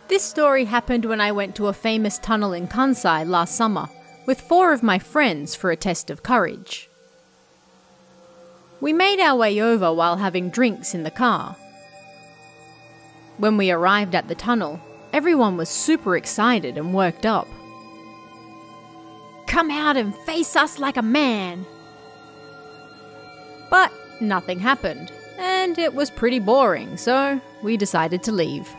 This story happened when I went to a famous tunnel in Kansai last summer with 4 of my friends for a test of courage. We made our way over while having drinks in the car. When we arrived at the tunnel, everyone was super excited and worked up. "Come out and face us like a man!" But nothing happened, and it was pretty boring, so we decided to leave.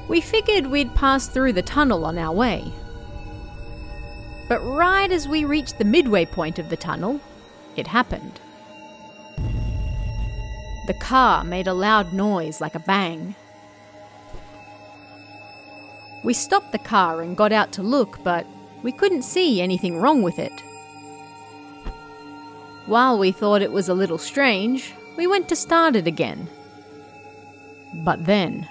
We figured we'd pass through the tunnel on our way. But right as we reached the midway point of the tunnel, it happened. The car made a loud noise like a bang. We stopped the car and got out to look, but we couldn't see anything wrong with it. While we thought it was a little strange, we went to start it again. But then...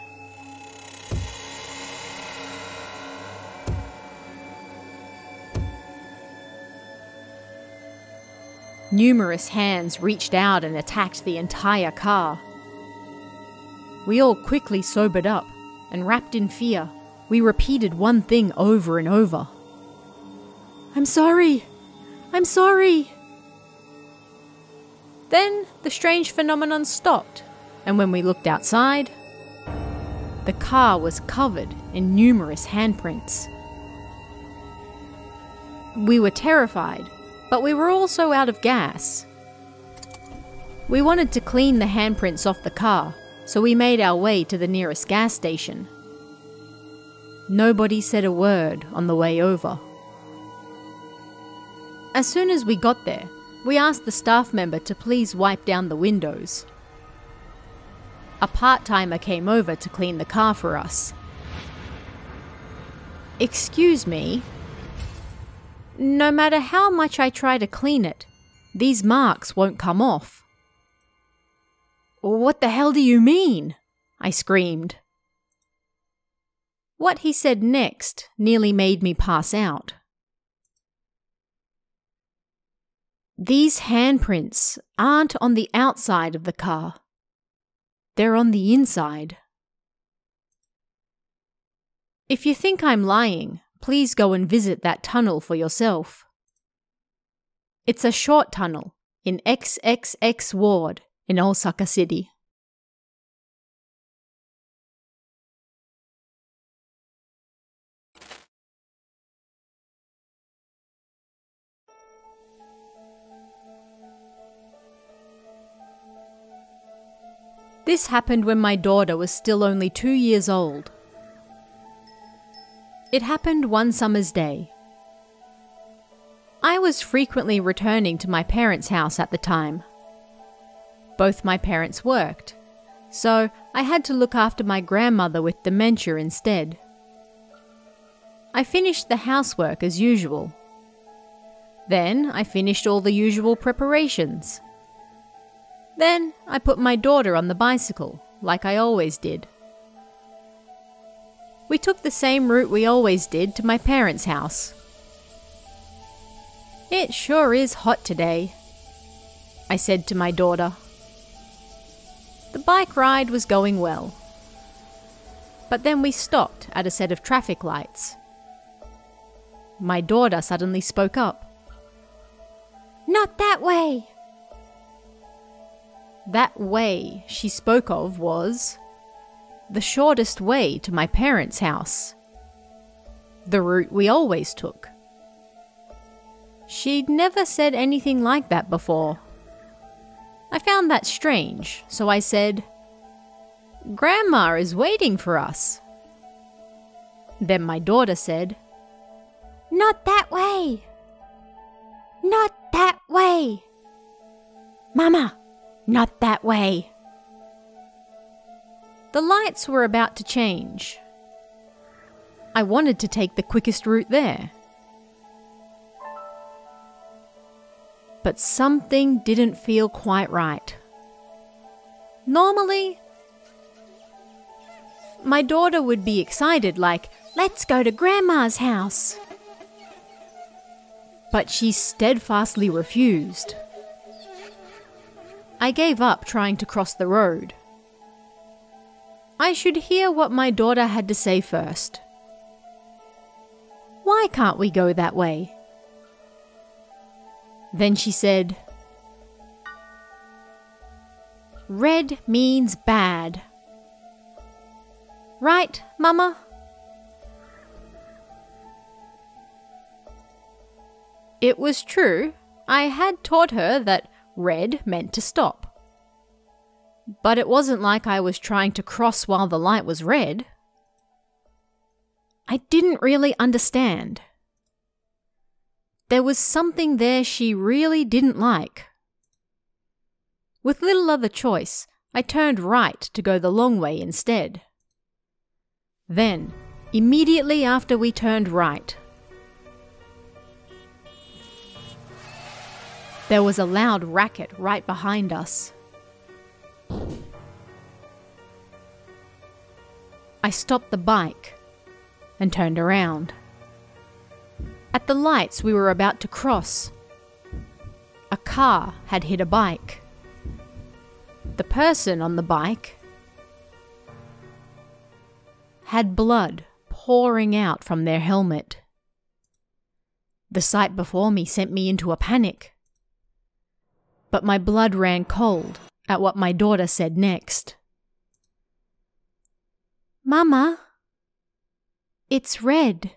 numerous hands reached out and attacked the entire car. We all quickly sobered up, and wrapped in fear, we repeated one thing over and over. "I'm sorry! I'm sorry!" Then the strange phenomenon stopped, and when we looked outside, the car was covered in numerous handprints. We were terrified, but we were also out of gas. We wanted to clean the handprints off the car, so we made our way to the nearest gas station. Nobody said a word on the way over. As soon as we got there, we asked the staff member to please wipe down the windows. A part-timer came over to clean the car for us. "Excuse me. No matter how much I try to clean it, these marks won't come off." "What the hell do you mean?" I screamed. What he said next nearly made me pass out. "These handprints aren't on the outside of the car. They're on the inside. If you think I'm lying, please go and visit that tunnel for yourself. It's a short tunnel in XXX Ward in Osaka City." This happened when my daughter was still only 2 years old. It happened one summer's day. I was frequently returning to my parents' house at the time. Both my parents worked, so I had to look after my grandmother with dementia instead. I finished the housework as usual. Then I finished all the usual preparations. Then I put my daughter on the bicycle, like I always did. We took the same route we always did to my parents' house. "It sure is hot today," I said to my daughter. The bike ride was going well. But then we stopped at a set of traffic lights. My daughter suddenly spoke up. "Not that way!" That way she spoke of was the shortest way to my parents' house. The route we always took. She'd never said anything like that before. I found that strange, so I said, "Grandma is waiting for us." Then my daughter said, "Not that way! Not that way! Mama, not that way!" The lights were about to change. I wanted to take the quickest route there. But something didn't feel quite right. Normally, my daughter would be excited like, "Let's go to Grandma's house." But she steadfastly refused. I gave up trying to cross the road. I should hear what my daughter had to say first. Why can't we go that way? Then she said, Red means bad. Right, Mama? It was true. I had taught her that red meant to stop. But it wasn't like I was trying to cross while the light was red. I didn't really understand. There was something there she really didn't like. With little other choice, I turned right to go the long way instead. Then, immediately after we turned right, there was a loud racket right behind us. I stopped the bike and turned around. At the lights we were about to cross, a car had hit a bike. The person on the bike had blood pouring out from their helmet. The sight before me sent me into a panic. But my blood ran cold at what my daughter said next. Mama, it's red.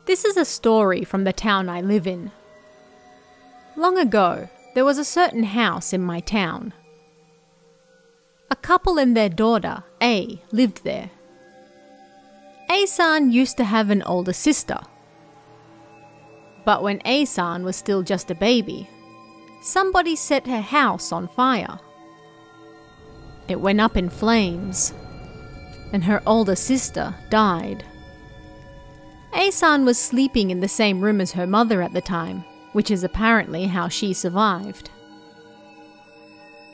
This is a story from the town I live in. Long ago, there was a certain house in my town. A couple and their daughter, A, lived there. A-san used to have an older sister. But when A-san was still just a baby, somebody set her house on fire. It went up in flames, and her older sister died. A-san was sleeping in the same room as her mother at the time, which is apparently how she survived.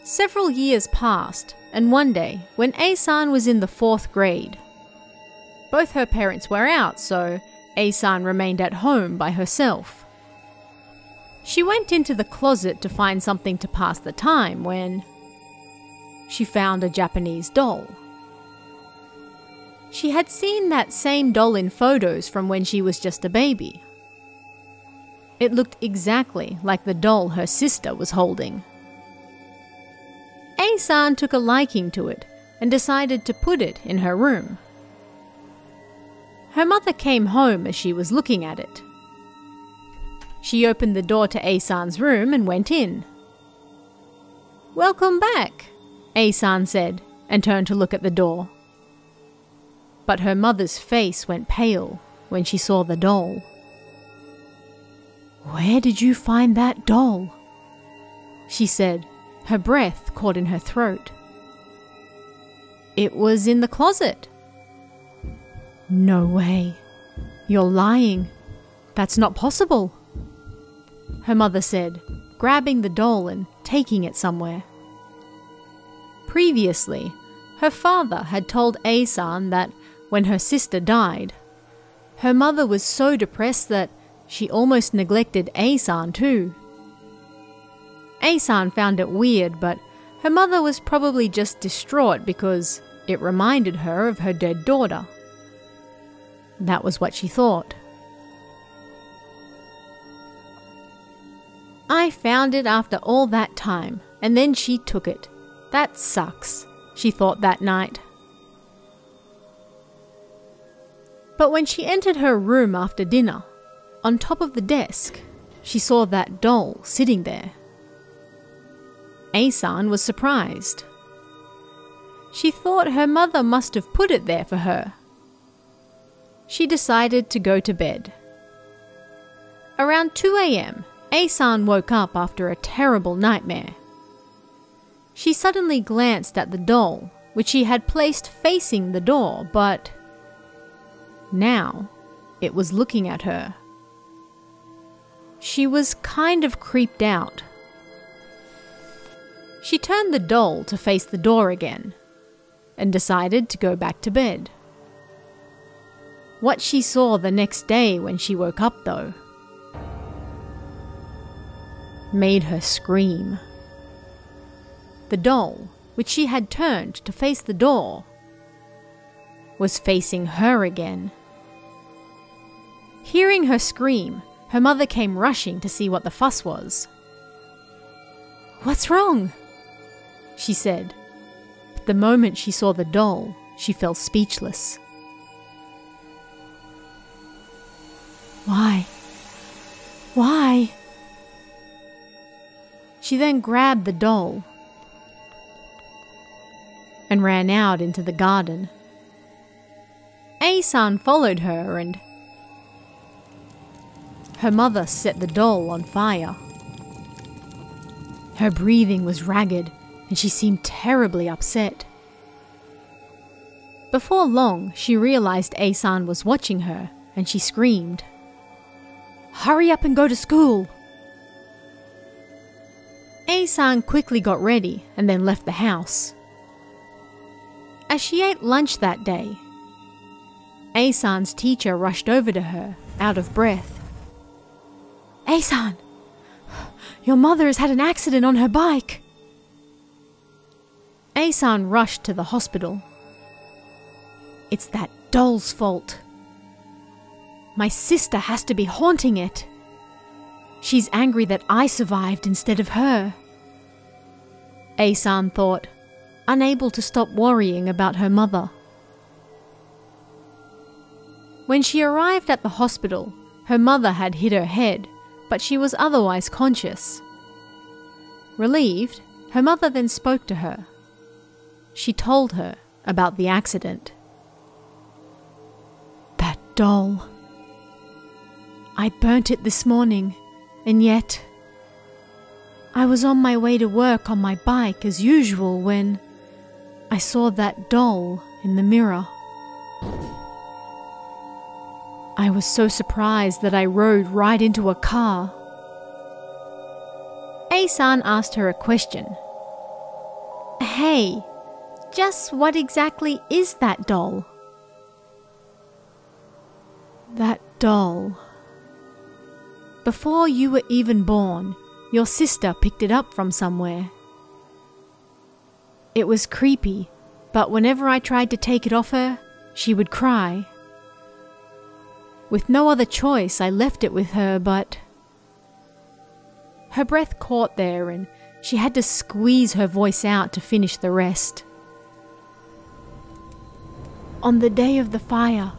Several years passed, and one day, when A-san was in the 4th grade, both her parents were out, so A-san remained at home by herself. She went into the closet to find something to pass the time when she found a Japanese doll. She had seen that same doll in photos from when she was just a baby. It looked exactly like the doll her sister was holding. A-san took a liking to it and decided to put it in her room. Her mother came home as she was looking at it. She opened the door to A-san's room and went in. "Welcome back," A-san said, and turned to look at the door. But her mother's face went pale when she saw the doll. "Where did you find that doll?" she said, her breath caught in her throat. "It was in the closet." "No way. You're lying. That's not possible," her mother said, grabbing the doll and taking it somewhere. Previously, her father had told A-san that when her sister died, her mother was so depressed that she almost neglected A-san too. A-san found it weird, but her mother was probably just distraught because it reminded her of her dead daughter. That was what she thought. "I found it after all that time, and then she took it. That sucks," she thought that night. But when she entered her room after dinner, on top of the desk, she saw that doll sitting there. A-san was surprised. She thought her mother must have put it there for her. She decided to go to bed. Around 2 a.m., A-san woke up after a terrible nightmare. She suddenly glanced at the doll, which she had placed facing the door, but now it was looking at her. She was kind of creeped out. She turned the doll to face the door again and decided to go back to bed. What she saw the next day when she woke up, though, made her scream. The doll, which she had turned to face the door, was facing her again. Hearing her scream, her mother came rushing to see what the fuss was. "What's wrong?" she said. But the moment she saw the doll, she fell speechless. Why? Why? She then grabbed the doll and ran out into the garden. A-san followed her and her mother set the doll on fire. Her breathing was ragged and she seemed terribly upset. Before long, she realized A-san was watching her and she screamed, "Hurry up and go to school!" A-san quickly got ready and then left the house. As she ate lunch that day, A-san's teacher rushed over to her, out of breath. "A-san, your mother has had an accident on her bike." A-san rushed to the hospital. "It's that doll's fault. My sister has to be haunting it. She's angry that I survived instead of her," A-san thought, unable to stop worrying about her mother. When she arrived at the hospital, her mother had hit her head, but she was otherwise conscious. Relieved, her mother then spoke to her. She told her about the accident. "That doll. I burnt it this morning, and yet I was on my way to work on my bike as usual when I saw that doll in the mirror. I was so surprised that I rode right into a car." A-san asked her a question. "Hey, just what exactly is that doll?" "That doll. Before you were even born, your sister picked it up from somewhere. It was creepy, but whenever I tried to take it off her, she would cry. With no other choice, I left it with her, but..." Her breath caught there and she had to squeeze her voice out to finish the rest. "On the day of the fire,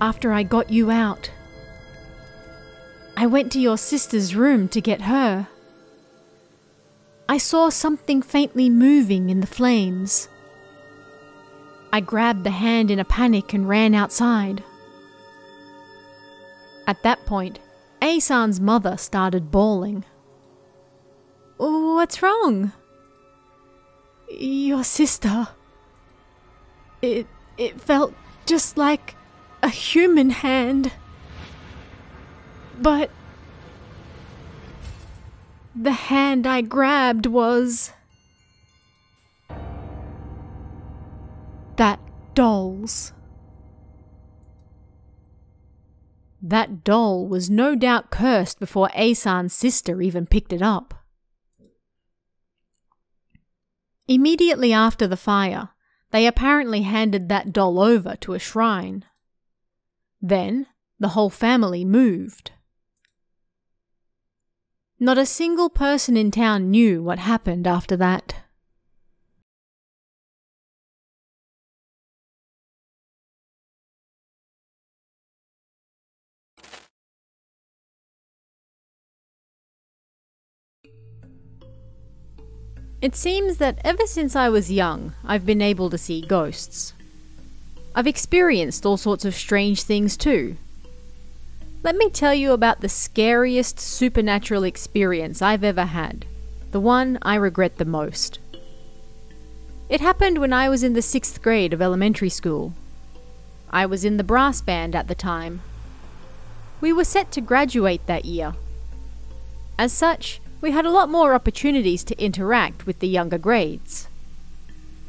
after I got you out, I went to your sister's room to get her. I saw something faintly moving in the flames. I grabbed the hand in a panic and ran outside." At that point, A-san's mother started bawling. "What's wrong?" "Your sister. It felt just like a human hand. But the hand I grabbed was that doll's." That doll was no doubt cursed before A-san's sister even picked it up. Immediately after the fire, they apparently handed that doll over to a shrine. Then, the whole family moved. Not a single person in town knew what happened after that. It seems that ever since I was young, I've been able to see ghosts. I've experienced all sorts of strange things too. Let me tell you about the scariest supernatural experience I've ever had, the one I regret the most. It happened when I was in the 6th grade of elementary school. I was in the brass band at the time. We were set to graduate that year. As such, we had a lot more opportunities to interact with the younger grades,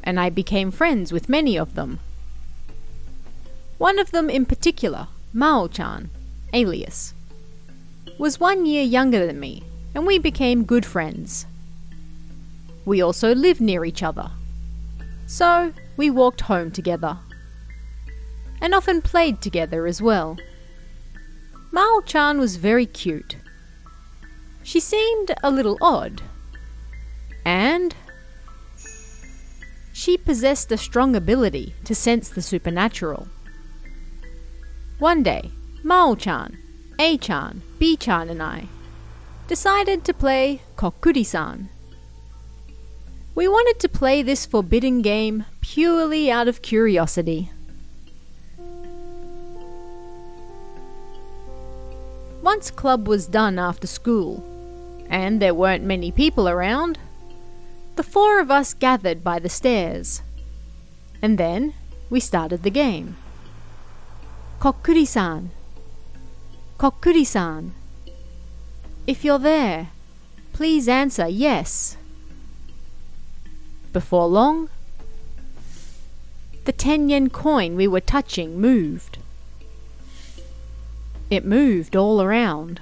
and I became friends with many of them. One of them in particular, Mao-chan, alias, was 1 year younger than me, and we became good friends. We also lived near each other, so we walked home together, and often played together as well. Mao-chan was very cute. She seemed a little odd, and she possessed a strong ability to sense the supernatural. One day, Mao-chan, A-chan, B-chan and I decided to play Kokkuri-san. We wanted to play this forbidden game purely out of curiosity. Once club was done after school, and there weren't many people around, the four of us gathered by the stairs, and then we started the game. Kokkuri-san, Kokkuri-san. If you're there, please answer yes. Before long, the 10-yen coin we were touching moved. It moved all around.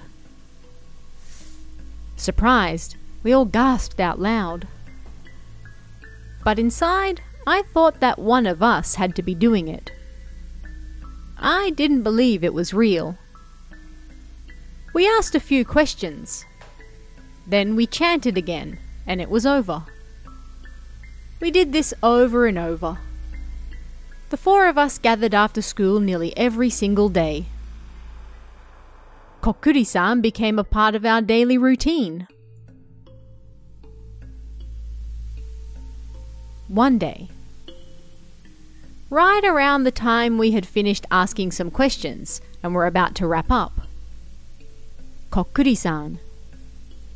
Surprised, we all gasped out loud. But inside, I thought that one of us had to be doing it. I didn't believe it was real. We asked a few questions. Then we chanted again, and it was over. We did this over and over. The four of us gathered after school nearly every single day. Kokkuri-san became a part of our daily routine. One day, right around the time we had finished asking some questions and were about to wrap up, Kokkuri-san,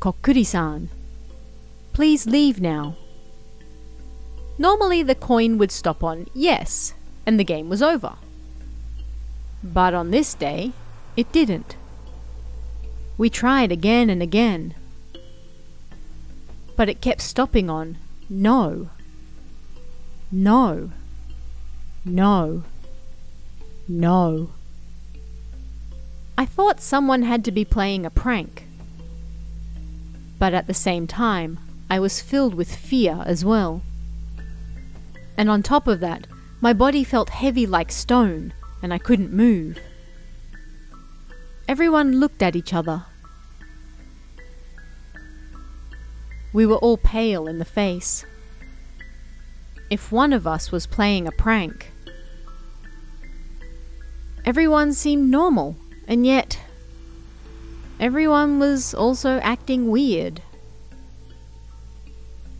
Kokkuri-san, please leave now. Normally the coin would stop on yes, and the game was over. But on this day, it didn't. We tried again and again, but it kept stopping on no, no, no, no. I thought someone had to be playing a prank, but at the same time, I was filled with fear as well. And on top of that, my body felt heavy like stone, and I couldn't move. Everyone looked at each other. We were all pale in the face. If one of us was playing a prank. Everyone seemed normal, and yet everyone was also acting weird.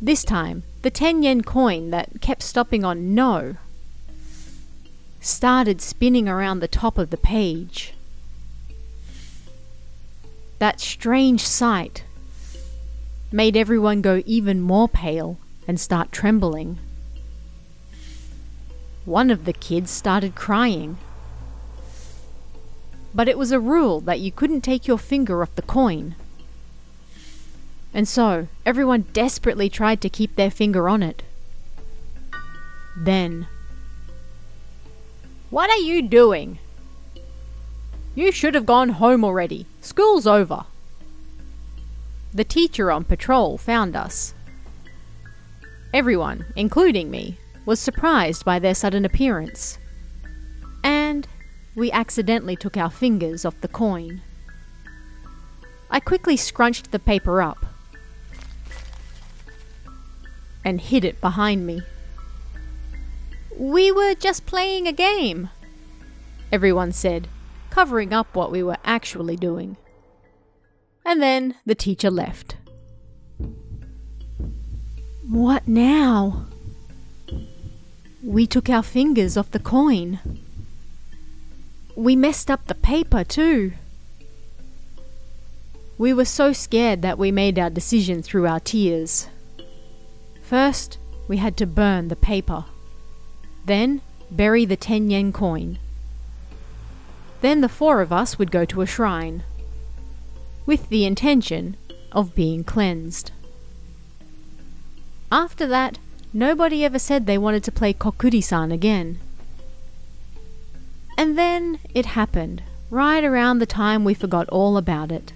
This time, the 10-yen coin that kept stopping on no started spinning around the top of the page. That strange sight made everyone go even more pale and start trembling. One of the kids started crying. But it was a rule that you couldn't take your finger off the coin. And so, everyone desperately tried to keep their finger on it. Then, "What are you doing? You should have gone home already. School's over." The teacher on patrol found us. Everyone, including me, was surprised by their sudden appearance. And we accidentally took our fingers off the coin. I quickly scrunched the paper up and hid it behind me. "We were just playing a game," everyone said, covering up what we were actually doing. And then the teacher left. What now? We took our fingers off the coin. We messed up the paper too. We were so scared that we made our decision through our tears. First, we had to burn the paper. Then, bury the 10-yen coin. Then the four of us would go to a shrine, with the intention of being cleansed. After that, nobody ever said they wanted to play Kokkuri-san again. And then it happened, right around the time we forgot all about it.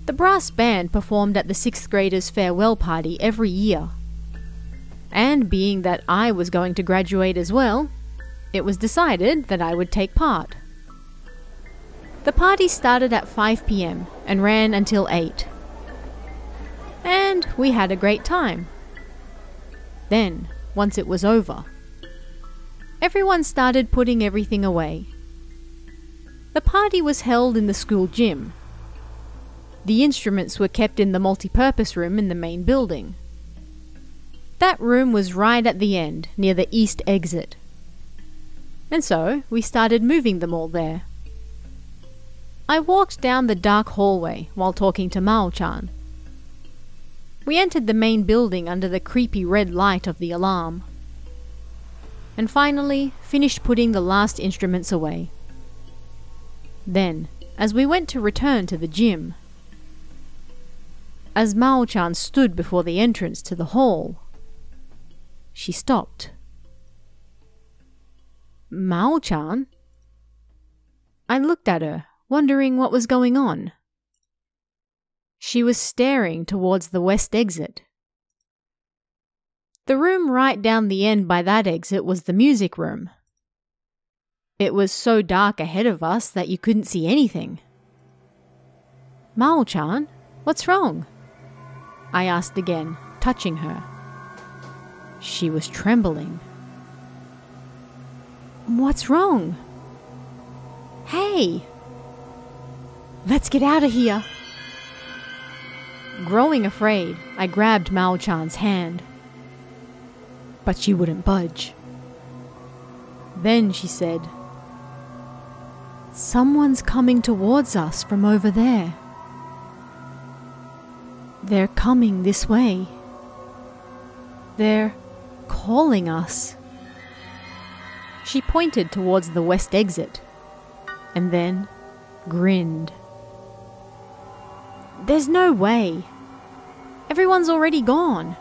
The brass band performed at the 6th graders' farewell party every year. And being that I was going to graduate as well, it was decided that I would take part. The party started at 5 p.m. and ran until 8. And we had a great time. Then, once it was over, everyone started putting everything away. The party was held in the school gym. The instruments were kept in the multi-purpose room in the main building. That room was right at the end, near the east exit. And so, we started moving them all there. I walked down the dark hallway while talking to Mao-chan. We entered the main building under the creepy red light of the alarm. And finally, finished putting the last instruments away. Then, as we went to return to the gym, as Mao-chan stood before the entrance to the hall, she stopped. Mao-chan? I looked at her, wondering what was going on. She was staring towards the west exit. The room right down the end by that exit was the music room. It was so dark ahead of us that you couldn't see anything. Mao-chan, what's wrong? I asked again, touching her. She was trembling. What's wrong? Hey! Let's get out of here! Growing afraid, I grabbed Mao-chan's hand. But she wouldn't budge. Then she said, "Someone's coming towards us from over there. They're coming this way. They're calling us." She pointed towards the west exit, and then grinned. "There's no way. Everyone's already gone.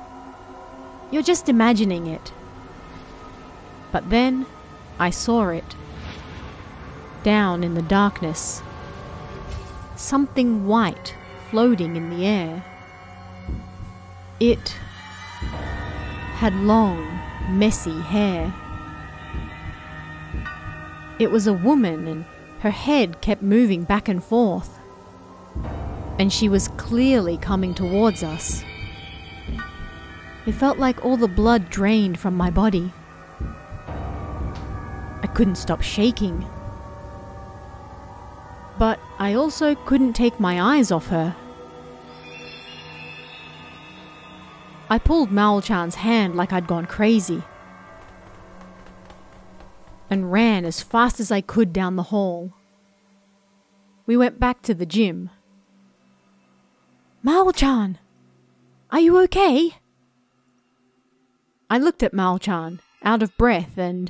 You're just imagining it." But then I saw it. Down in the darkness. Something white floating in the air. It had long, messy hair. It was a woman, and her head kept moving back and forth. And she was clearly coming towards us. It felt like all the blood drained from my body. I couldn't stop shaking. But I also couldn't take my eyes off her. I pulled Mao-chan's hand like I'd gone crazy, and ran as fast as I could down the hall. We went back to the gym. "Mao-chan! Are you okay?" I looked at Mao-chan, out of breath, and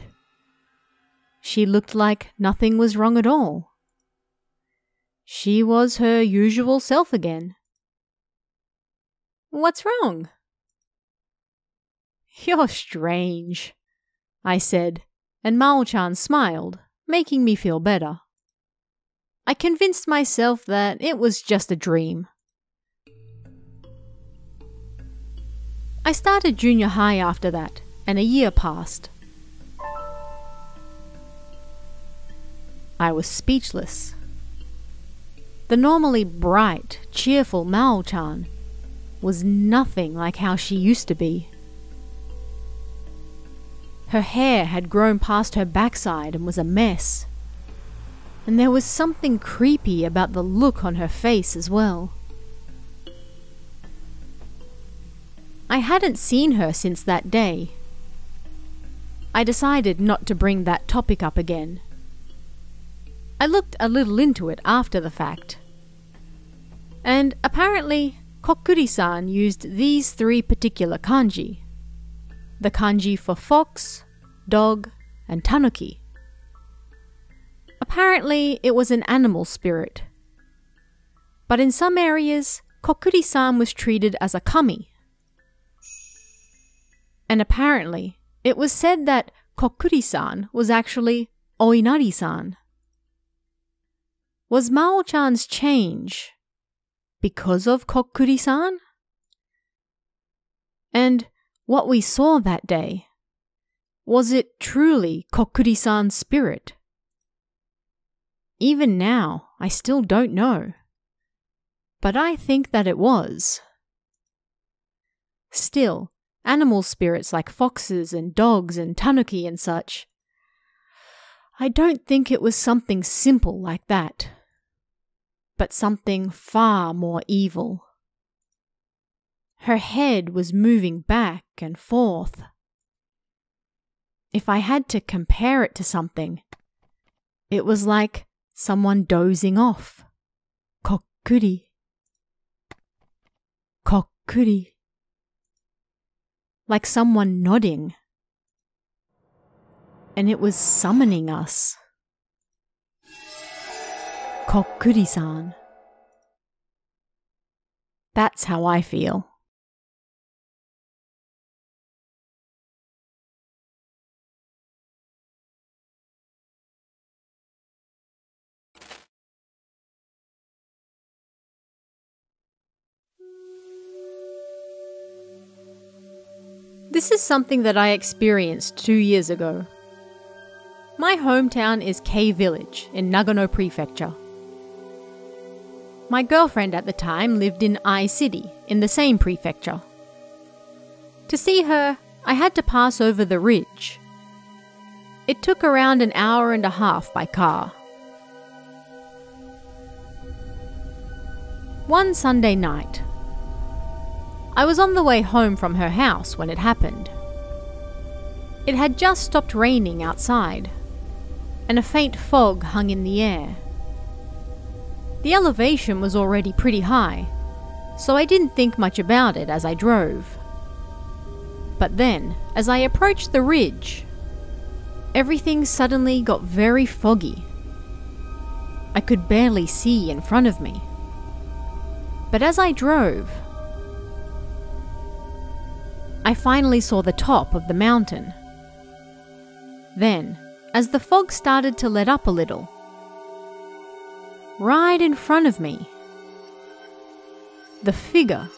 she looked like nothing was wrong at all. She was her usual self again. "What's wrong?" "You're strange," I said, and Mao-chan smiled, making me feel better. I convinced myself that it was just a dream. I started junior high after that, and a year passed. I was speechless. The normally bright, cheerful Mao-chan was nothing like how she used to be. Her hair had grown past her backside and was a mess. And there was something creepy about the look on her face as well. I hadn't seen her since that day. I decided not to bring that topic up again. I looked a little into it after the fact. And apparently, Kokkuri-san used these 3 particular kanji. The kanji for fox, dog, and tanuki. Apparently, it was an animal spirit. But in some areas, Kokkuri-san was treated as a kami. And apparently, it was said that Kokkuri-san was actually Oinari-san. Was Mao-chan's change because of Kokkuri-san? And what we saw that day, was it truly Kokkuri-san's spirit? Even now, I still don't know. But I think that it was. Still, animal spirits like foxes and dogs and tanuki and such, I don't think it was something simple like that, but something far more evil. Her head was moving back and forth. If I had to compare it to something, it was like someone dozing off. Kokkuri. Kokkuri. Like someone nodding. And it was summoning us. Kokkuri-san. That's how I feel. This is something that I experienced 2 years ago. My hometown is Kei Village in Nagano Prefecture. My girlfriend at the time lived in Ai City in the same prefecture. To see her, I had to pass over the ridge. It took around an hour and a half by car. One Sunday night, I was on the way home from her house when it happened. It had just stopped raining outside, and a faint fog hung in the air. The elevation was already pretty high, so I didn't think much about it as I drove. But then, as I approached the ridge, everything suddenly got very foggy. I could barely see in front of me. But as I drove, I finally saw the top of the mountain. Then, as the fog started to let up a little, right in front of me, the figure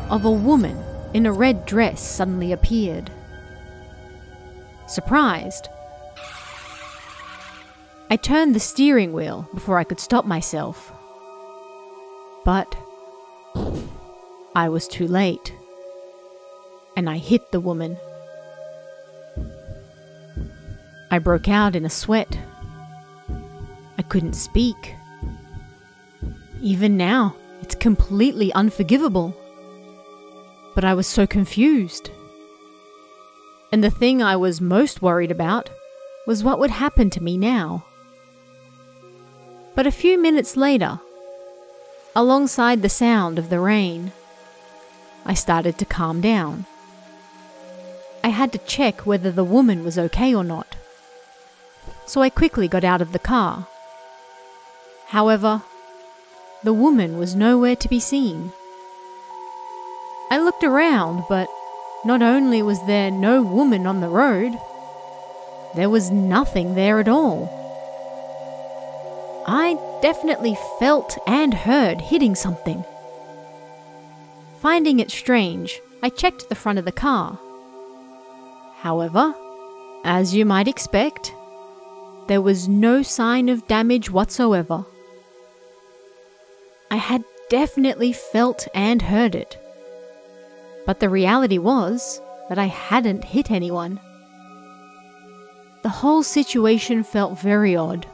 of a woman in a red dress suddenly appeared. Surprised, I turned the steering wheel before I could stop myself. But I was too late, and I hit the woman. I broke out in a sweat. I couldn't speak. Even now, it's completely unforgivable. But I was so confused. And the thing I was most worried about was what would happen to me now. But a few minutes later, alongside the sound of the rain, I started to calm down. I had to check whether the woman was okay or not. So I quickly got out of the car. However, the woman was nowhere to be seen. I looked around, but not only was there no woman on the road, there was nothing there at all. I definitely felt and heard hitting something. Finding it strange, I checked the front of the car. However, as you might expect, there was no sign of damage whatsoever. I had definitely felt and heard it. But the reality was that I hadn't hit anyone. The whole situation felt very odd.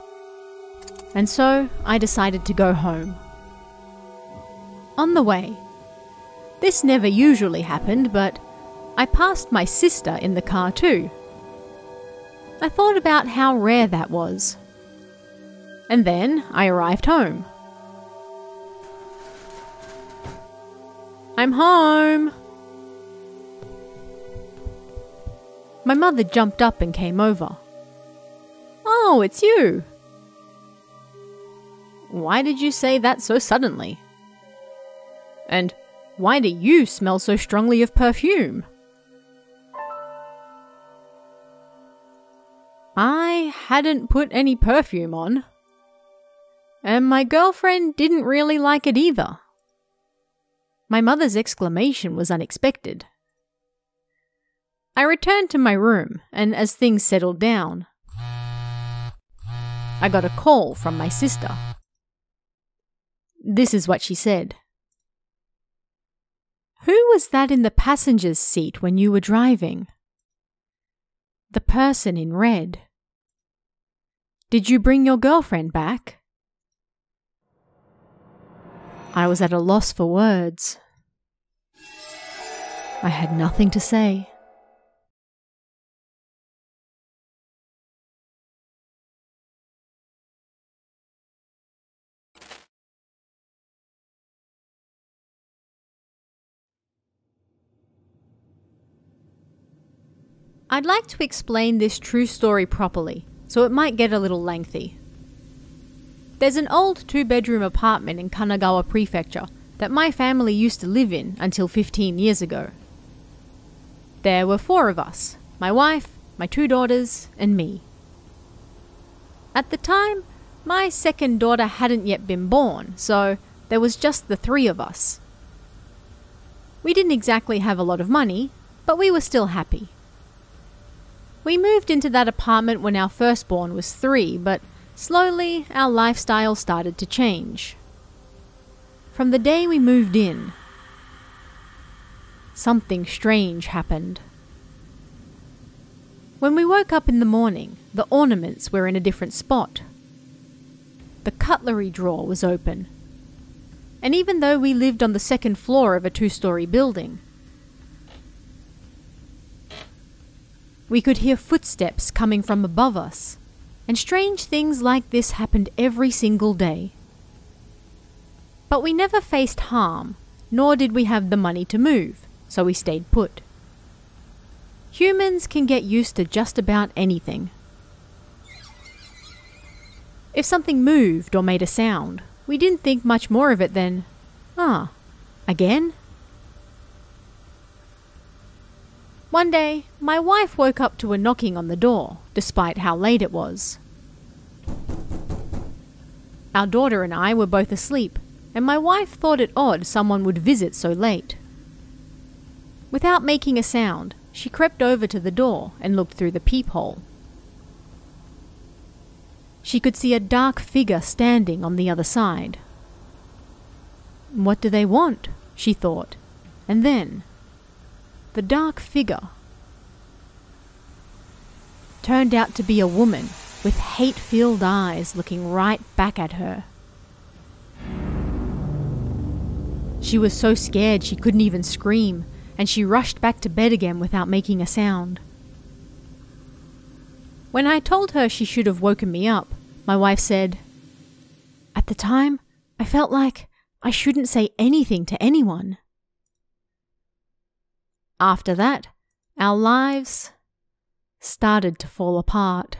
And so I decided to go home. On the way, this never usually happened, but I passed my sister in the car too. I thought about how rare that was. And then I arrived home. I'm home! My mother jumped up and came over. Oh, it's you! Why did you say that so suddenly? And why do you smell so strongly of perfume? I hadn't put any perfume on. And my girlfriend didn't really like it either. My mother's exclamation was unexpected. I returned to my room, and as things settled down, I got a call from my sister. This is what she said. "Who was that in the passenger's seat when you were driving?" "The person in red." "Did you bring your girlfriend back?" I was at a loss for words. I had nothing to say. I'd like to explain this true story properly, so it might get a little lengthy. There's an old 2-bedroom apartment in Kanagawa Prefecture that my family used to live in until 15 years ago. There were 4 of us, my wife, my 2 daughters, and me. At the time, my second daughter hadn't yet been born, so there was just the 3 of us. We didn't exactly have a lot of money, but we were still happy. We moved into that apartment when our firstborn was 3, but slowly our lifestyle started to change. From the day we moved in, something strange happened. When we woke up in the morning, the ornaments were in a different spot. The cutlery drawer was open. And even though we lived on the 2nd floor of a 2-story building, we could hear footsteps coming from above us, and strange things like this happened every single day. But we never faced harm, nor did we have the money to move, so we stayed put. Humans can get used to just about anything. If something moved or made a sound, we didn't think much more of it than, again? One day, my wife woke up to a knocking on the door, despite how late it was. Our daughter and I were both asleep, and my wife thought it odd someone would visit so late. Without making a sound, she crept over to the door and looked through the peephole. She could see a dark figure standing on the other side. "What do they want?" she thought, and then the dark figure turned out to be a woman with hate-filled eyes looking right back at her. She was so scared she couldn't even scream, and she rushed back to bed again without making a sound. When I told her she should have woken me up, my wife said, "At the time, I felt like I shouldn't say anything to anyone." After that, our lives started to fall apart.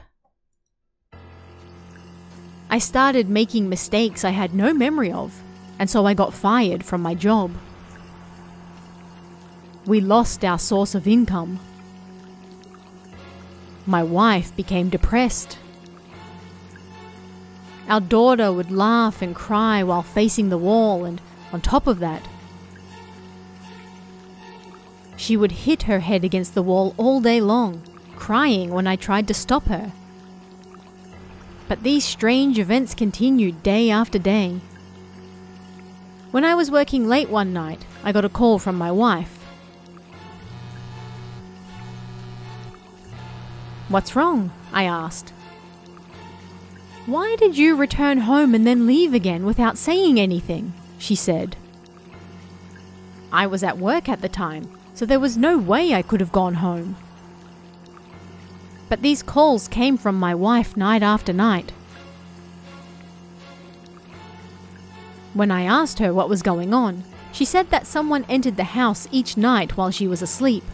I started making mistakes I had no memory of, and so I got fired from my job. We lost our source of income. My wife became depressed. Our daughter would laugh and cry while facing the wall, and on top of that, she would hit her head against the wall all day long, crying when I tried to stop her. But these strange events continued day after day. When I was working late one night, I got a call from my wife. "What's wrong?" I asked. "Why did you return home and then leave again without saying anything?" she said. I was at work at the time, so there was no way I could have gone home. But these calls came from my wife night after night. When I asked her what was going on, she said that someone entered the house each night while she was asleep.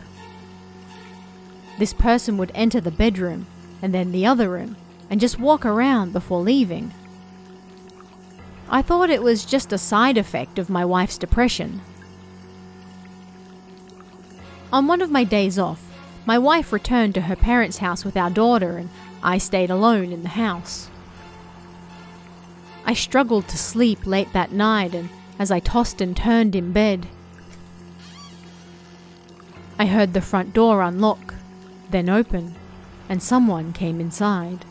This person would enter the bedroom, and then the other room, and just walk around before leaving. I thought it was just a side effect of my wife's depression. On one of my days off, my wife returned to her parents' house with our daughter and I stayed alone in the house. I struggled to sleep late that night, and as I tossed and turned in bed, I heard the front door unlock, then open, and someone came inside.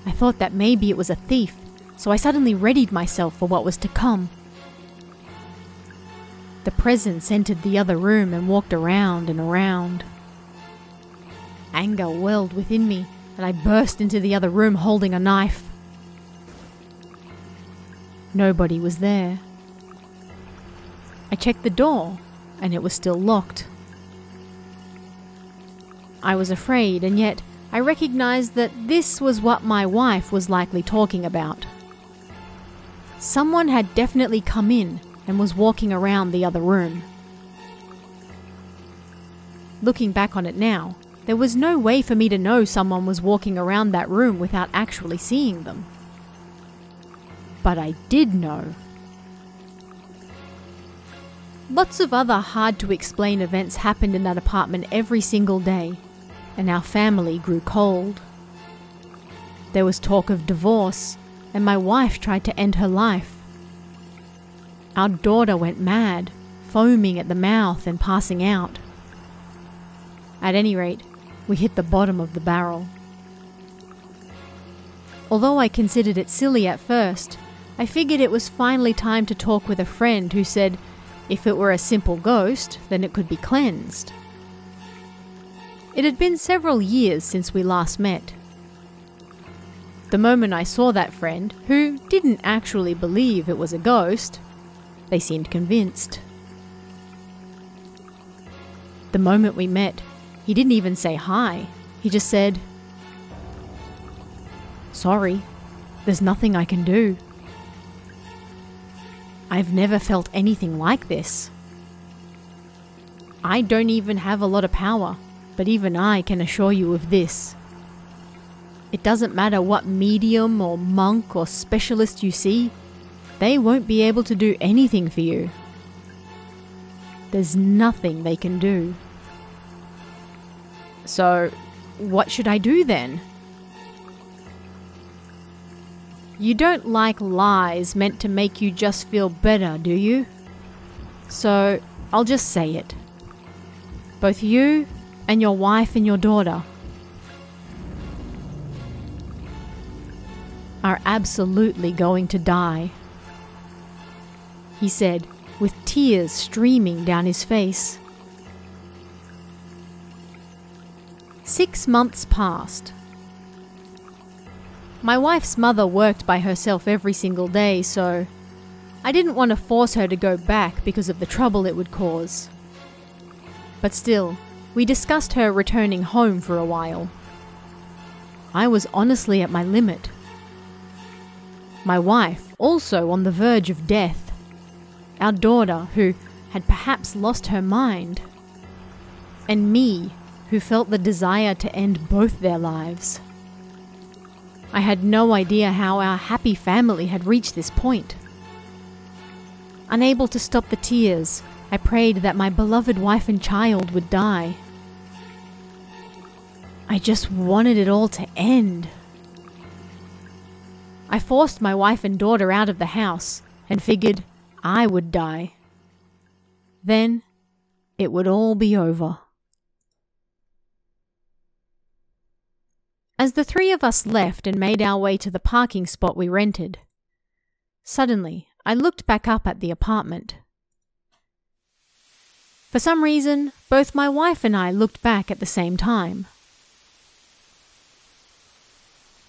I thought that maybe it was a thief, so I suddenly readied myself for what was to come. The presence entered the other room and walked around and around. Anger welled within me, and I burst into the other room holding a knife. Nobody was there. I checked the door, and it was still locked. I was afraid, and yet I recognized that this was what my wife was likely talking about. Someone had definitely come in and was walking around the other room. Looking back on it now, there was no way for me to know someone was walking around that room without actually seeing them. But I did know. Lots of other hard-to-explain events happened in that apartment every single day, and our family grew cold. There was talk of divorce, and my wife tried to end her life. Our daughter went mad, foaming at the mouth and passing out. At any rate, we hit the bottom of the barrel. Although I considered it silly at first, I figured it was finally time to talk with a friend who said if it were a simple ghost, then it could be cleansed. It had been several years since we last met. The moment I saw that friend, who didn't actually believe it was a ghost, they seemed convinced. The moment we met, he didn't even say hi. He just said, "Sorry, there's nothing I can do." I've never felt anything like this. I don't even have a lot of power, but even I can assure you of this. It doesn't matter what medium or monk or specialist you see, they won't be able to do anything for you. There's nothing they can do. So, what should I do then? You don't like lies meant to make you just feel better, do you? So, I'll just say it. Both you and your wife and your daughter are absolutely going to die, he said, with tears streaming down his face. 6 months passed. My wife's mother worked by herself every single day, so I didn't want to force her to go back because of the trouble it would cause. But still, we discussed her returning home for a while. I was honestly at my limit. My wife, also on the verge of death. Our daughter, who had perhaps lost her mind. And me, who felt the desire to end both their lives. I had no idea how our happy family had reached this point. Unable to stop the tears, I prayed that my beloved wife and child would die. I just wanted it all to end. I forced my wife and daughter out of the house and figured I would die. Then it would all be over. As the three of us left and made our way to the parking spot we rented, suddenly I looked back up at the apartment. For some reason, both my wife and I looked back at the same time.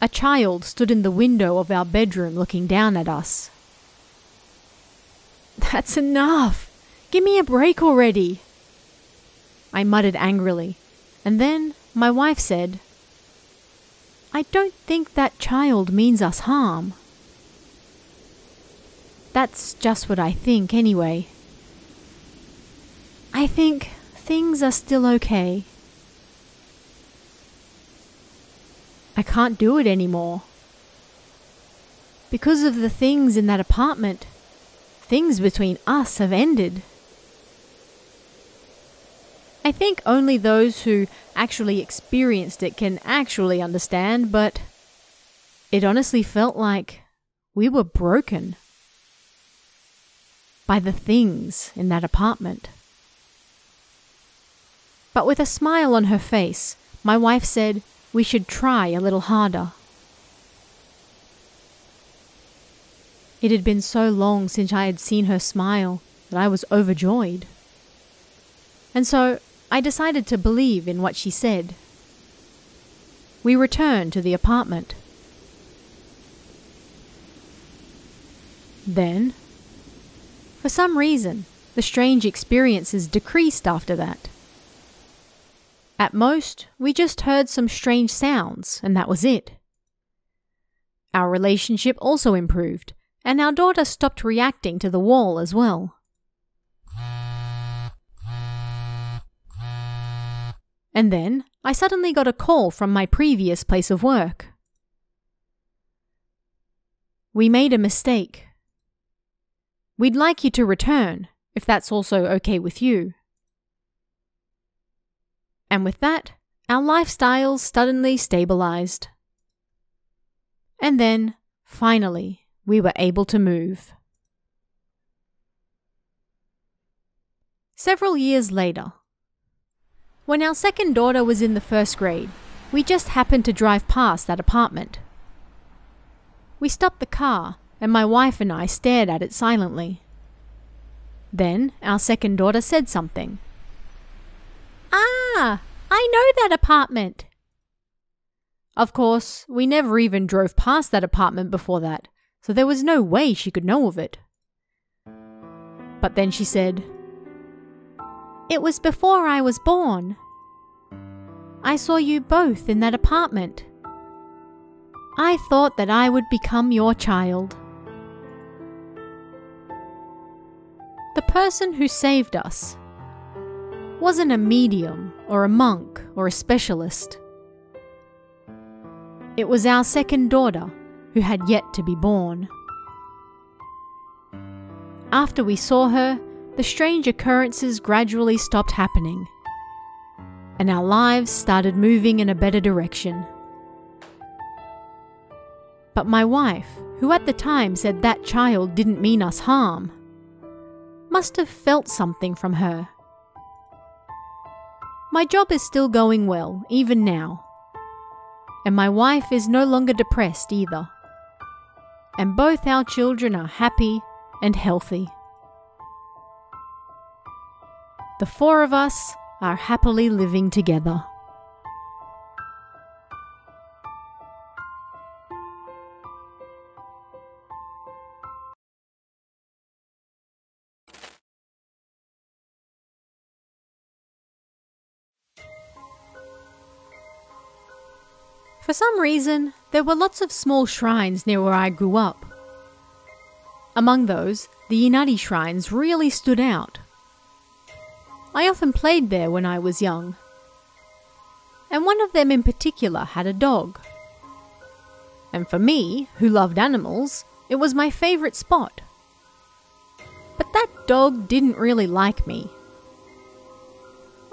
A child stood in the window of our bedroom looking down at us. "That's enough! Give me a break already!" I muttered angrily, and then my wife said, "I don't think that child means us harm." "That's just what I think anyway. I think things are still okay. I can't do it anymore. Because of the things in that apartment, things between us have ended. I think only those who actually experienced it can actually understand, but it honestly felt like we were broken by the things in that apartment. But with a smile on her face, my wife said we should try a little harder. It had been so long since I had seen her smile that I was overjoyed. And so I decided to believe in what she said. We returned to the apartment. Then, for some reason, the strange experiences decreased after that. At most, we just heard some strange sounds, and that was it. Our relationship also improved, and our daughter stopped reacting to the wall as well. And then, I suddenly got a call from my previous place of work. We made a mistake. We'd like you to return, if that's also okay with you. And with that, our lifestyles suddenly stabilized. And then, finally, we were able to move. Several years later, when our second daughter was in the first grade, we just happened to drive past that apartment. We stopped the car, and my wife and I stared at it silently. Then our second daughter said something. "Ah, I know that apartment." Of course, we never even drove past that apartment before that, so there was no way she could know of it. But then she said, "It was before I was born. I saw you both in that apartment. I thought that I would become your child." The person who saved us wasn't a medium or a monk or a specialist. It was our second daughter who had yet to be born. After we saw her, the strange occurrences gradually stopped happening, and our lives started moving in a better direction. But my wife, who at the time said that child didn't mean us harm, must have felt something from her. My job is still going well, even now. And my wife is no longer depressed either. And both our children are happy and healthy. The four of us are happily living together. For some reason, there were lots of small shrines near where I grew up. Among those, the Inari shrines really stood out. I often played there when I was young. And one of them in particular had a dog. And for me, who loved animals, it was my favourite spot. But that dog didn't really like me.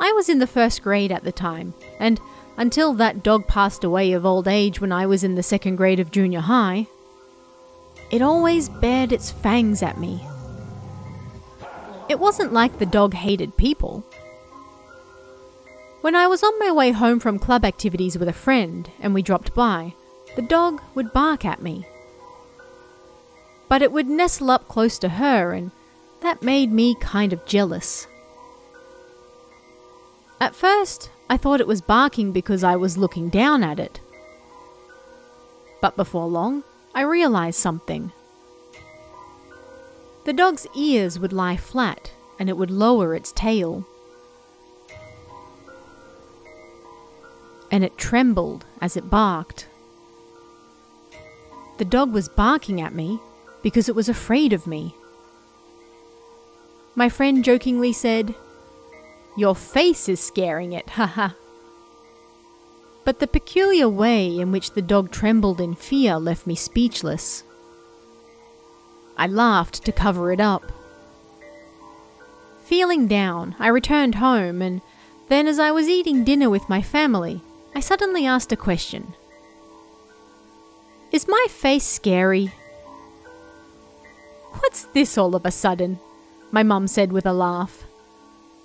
I was in the first grade at the time, and until that dog passed away of old age when I was in the second grade of junior high, it always bared its fangs at me. It wasn't like the dog hated people. When I was on my way home from club activities with a friend and we dropped by, the dog would bark at me. But it would nestle up close to her, and that made me kind of jealous. At first, I thought it was barking because I was looking down at it. But before long, I realized something. The dog's ears would lie flat, and it would lower its tail. And it trembled as it barked. The dog was barking at me because it was afraid of me. My friend jokingly said, "Your face is scaring it, haha." But the peculiar way in which the dog trembled in fear left me speechless. I laughed to cover it up. Feeling down, I returned home, and Then as I was eating dinner with my family, I suddenly asked a question. Is my face scary? What's this all of a sudden? My mum said with a laugh.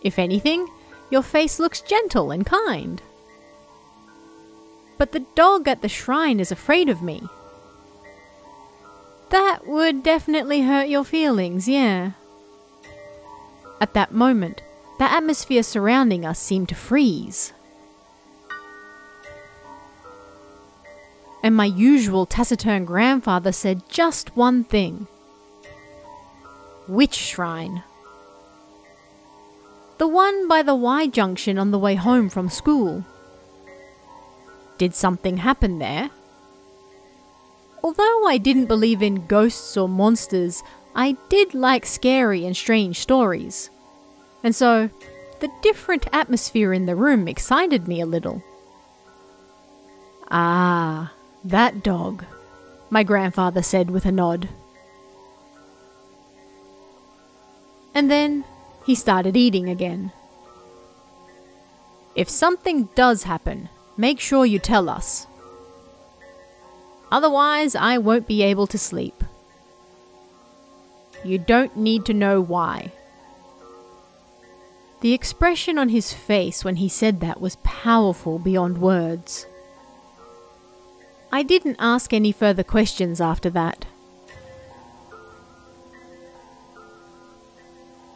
If anything, your face looks gentle and kind. But the dog at the shrine is afraid of me. That would definitely hurt your feelings, yeah. At that moment, the atmosphere surrounding us seemed to freeze. And my usual taciturn grandfather said just one thing. Which shrine? The one by the Y junction on the way home from school. Did something happen there? Although I didn't believe in ghosts or monsters, I did like scary and strange stories. And so, the different atmosphere in the room excited me a little. Ah, that dog, my grandfather said with a nod. And then he started eating again. If something does happen, make sure you tell us. Otherwise, I won't be able to sleep. You don't need to know why. The expression on his face when he said that was powerful beyond words. I didn't ask any further questions after that.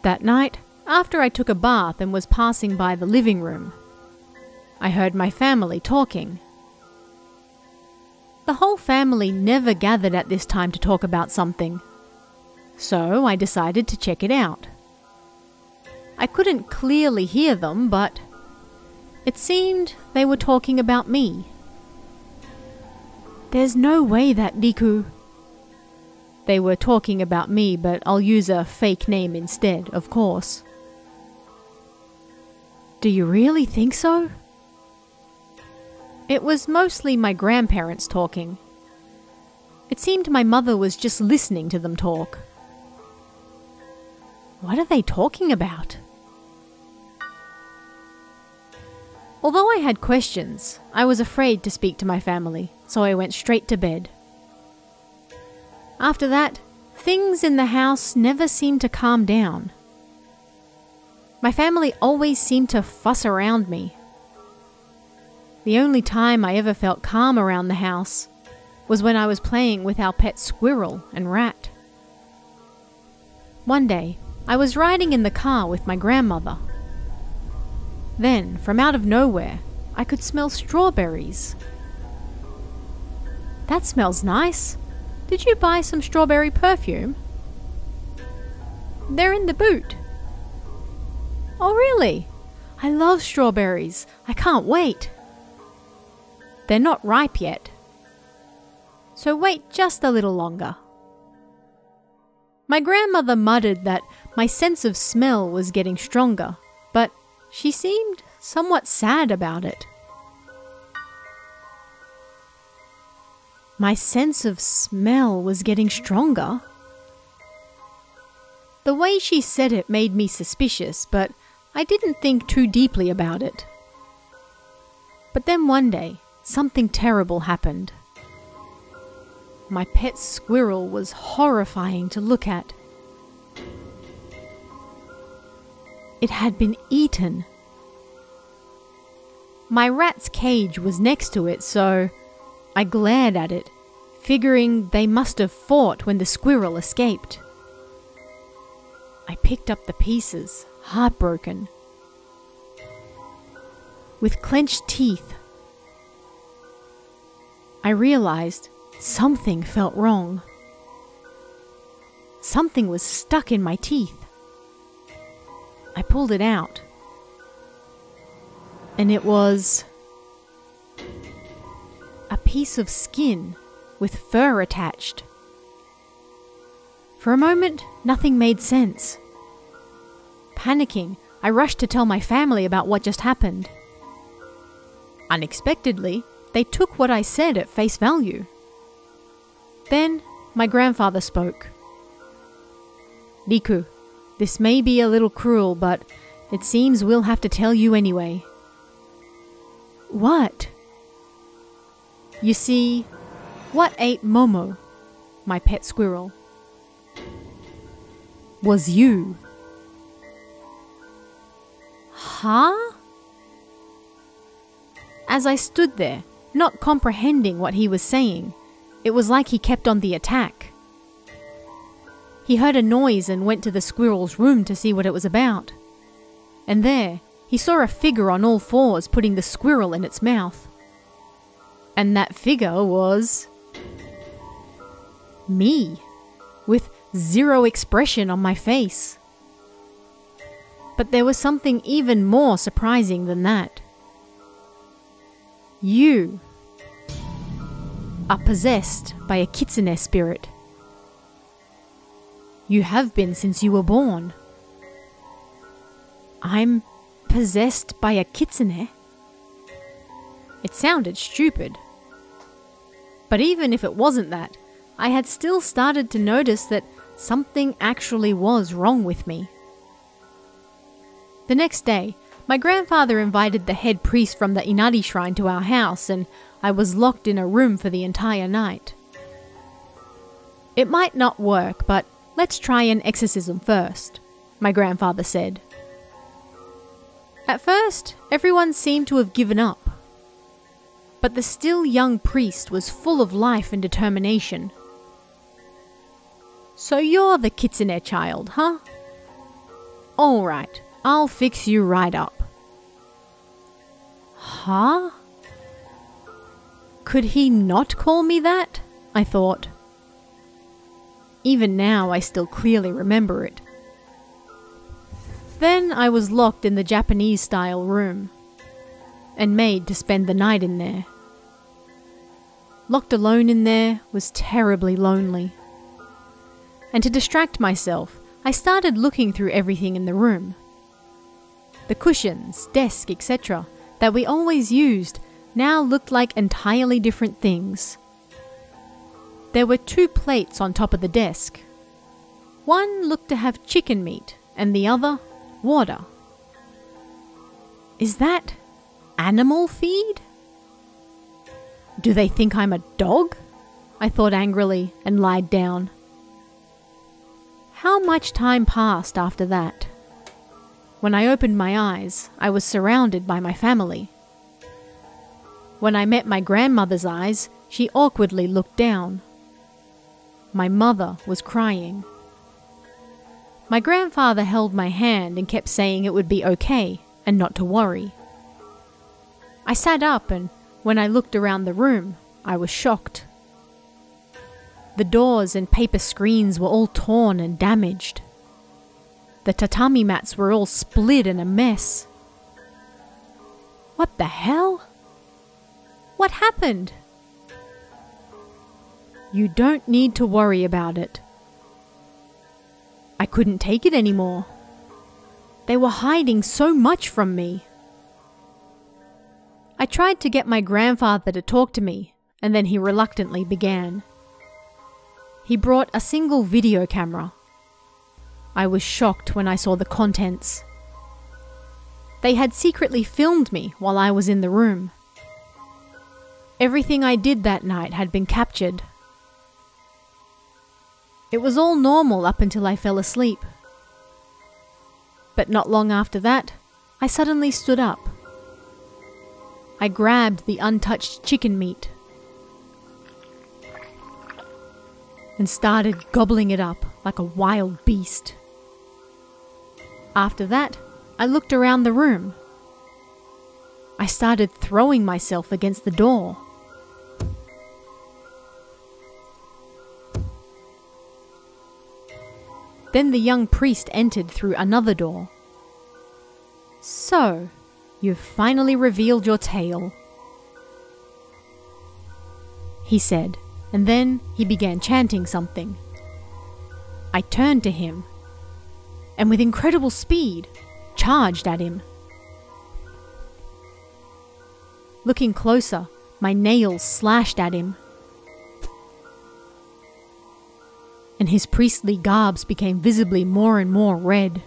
That night, after I took a bath and was passing by the living room, I heard my family talking. The whole family never gathered at this time to talk about something, so I decided to check it out. I couldn't clearly hear them, but it seemed they were talking about me. There's no way that Riku... They were talking about me, but I'll use a fake name instead, of course. Do you really think so? It was mostly my grandparents talking. It seemed my mother was just listening to them talk. What are they talking about? Although I had questions, I was afraid to speak to my family, so I went straight to bed. After that, things in the house never seemed to calm down. My family always seemed to fuss around me. The only time I ever felt calm around the house was when I was playing with our pet squirrel and rat. One day, I was riding in the car with my grandmother. Then, from out of nowhere, I could smell strawberries. That smells nice. Did you buy some strawberry perfume? They're in the boot. Oh really? I love strawberries. I can't wait. They're not ripe yet. So wait just a little longer. My grandmother muttered that my sense of smell was getting stronger, but she seemed somewhat sad about it. My sense of smell was getting stronger? The way she said it made me suspicious, but I didn't think too deeply about it. But then one day, something terrible happened. My pet squirrel was horrifying to look at. It had been eaten. My rat's cage was next to it, so I glared at it, figuring they must have fought when the squirrel escaped. I picked up the pieces, heartbroken. With clenched teeth, I realized something felt wrong. Something was stuck in my teeth. I pulled it out. And it was a piece of skin with fur attached. For a moment, nothing made sense. Panicking, I rushed to tell my family about what just happened. Unexpectedly, they took what I said at face value. Then, my grandfather spoke. Riku, this may be a little cruel, but it seems we'll have to tell you anyway." "What?" "You see, what ate Momo, my pet squirrel, was you." "Huh?" As I stood there, not comprehending what he was saying, it was like he kept on the attack. He heard a noise and went to the squirrel's room to see what it was about. And there, he saw a figure on all fours putting the squirrel in its mouth. And that figure was me, with zero expression on my face. But there was something even more surprising than that. You are possessed by a Kitsune spirit. You have been since you were born. I'm possessed by a Kitsune? It sounded stupid. But even if it wasn't that, I had still started to notice that something actually was wrong with me. The next day, my grandfather invited the head priest from the Inari shrine to our house, and I was locked in a room for the entire night. "It might not work, but let's try an exorcism first," my grandfather said. At first, everyone seemed to have given up. But the still young priest was full of life and determination. "So you're the Kitsune child, huh? All right, I'll fix you right up." Huh? Could he not call me that? I thought. Even now I still clearly remember it. Then I was locked in the Japanese-style room and made to spend the night in there. Locked alone in there was terribly lonely. And to distract myself, I started looking through everything in the room. The cushions, desk, etc. that we always used now looked like entirely different things. There were 2 plates on top of the desk. One looked to have chicken meat and the other water. Is that animal feed? Do they think I'm a dog? I thought angrily and lied down. How much time passed after that? When I opened my eyes, I was surrounded by my family. When I met my grandmother's eyes, she awkwardly looked down. My mother was crying. My grandfather held my hand and kept saying it would be okay and not to worry. I sat up, and when I looked around the room, I was shocked. The doors and paper screens were all torn and damaged. The tatami mats were all split and a mess. What the hell? What happened? You don't need to worry about it. I couldn't take it anymore. They were hiding so much from me. I tried to get my grandfather to talk to me, and then he reluctantly began. He brought a single video camera. I was shocked when I saw the contents. They had secretly filmed me while I was in the room. Everything I did that night had been captured. It was all normal up until I fell asleep. But not long after that, I suddenly stood up. I grabbed the untouched chicken meat and started gobbling it up like a wild beast. After that, I looked around the room. I started throwing myself against the door. Then the young priest entered through another door. "So, you've finally revealed your tale," he said, and then he began chanting something. I turned to him, and with incredible speed, charged at him. Looking closer, my nails slashed at him, and his priestly garbs became visibly more and more red.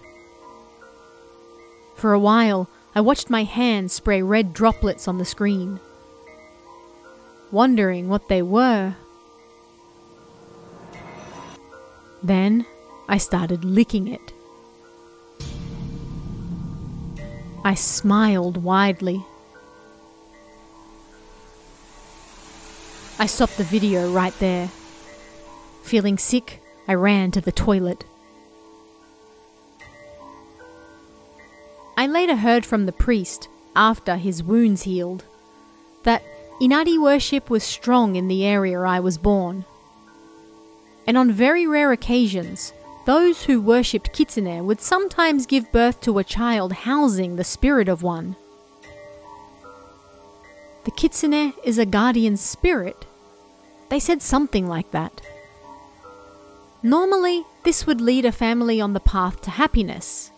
For a while, I watched my hand spray red droplets on the screen, wondering what they were. Then I started licking it. I smiled widely. I stopped the video right there. Feeling sick, I ran to the toilet. I later heard from the priest, after his wounds healed, that Inari worship was strong in the area I was born. And on very rare occasions, those who worshipped Kitsune would sometimes give birth to a child housing the spirit of one. The Kitsune is a guardian spirit. They said something like that. Normally, this would lead a family on the path to happiness.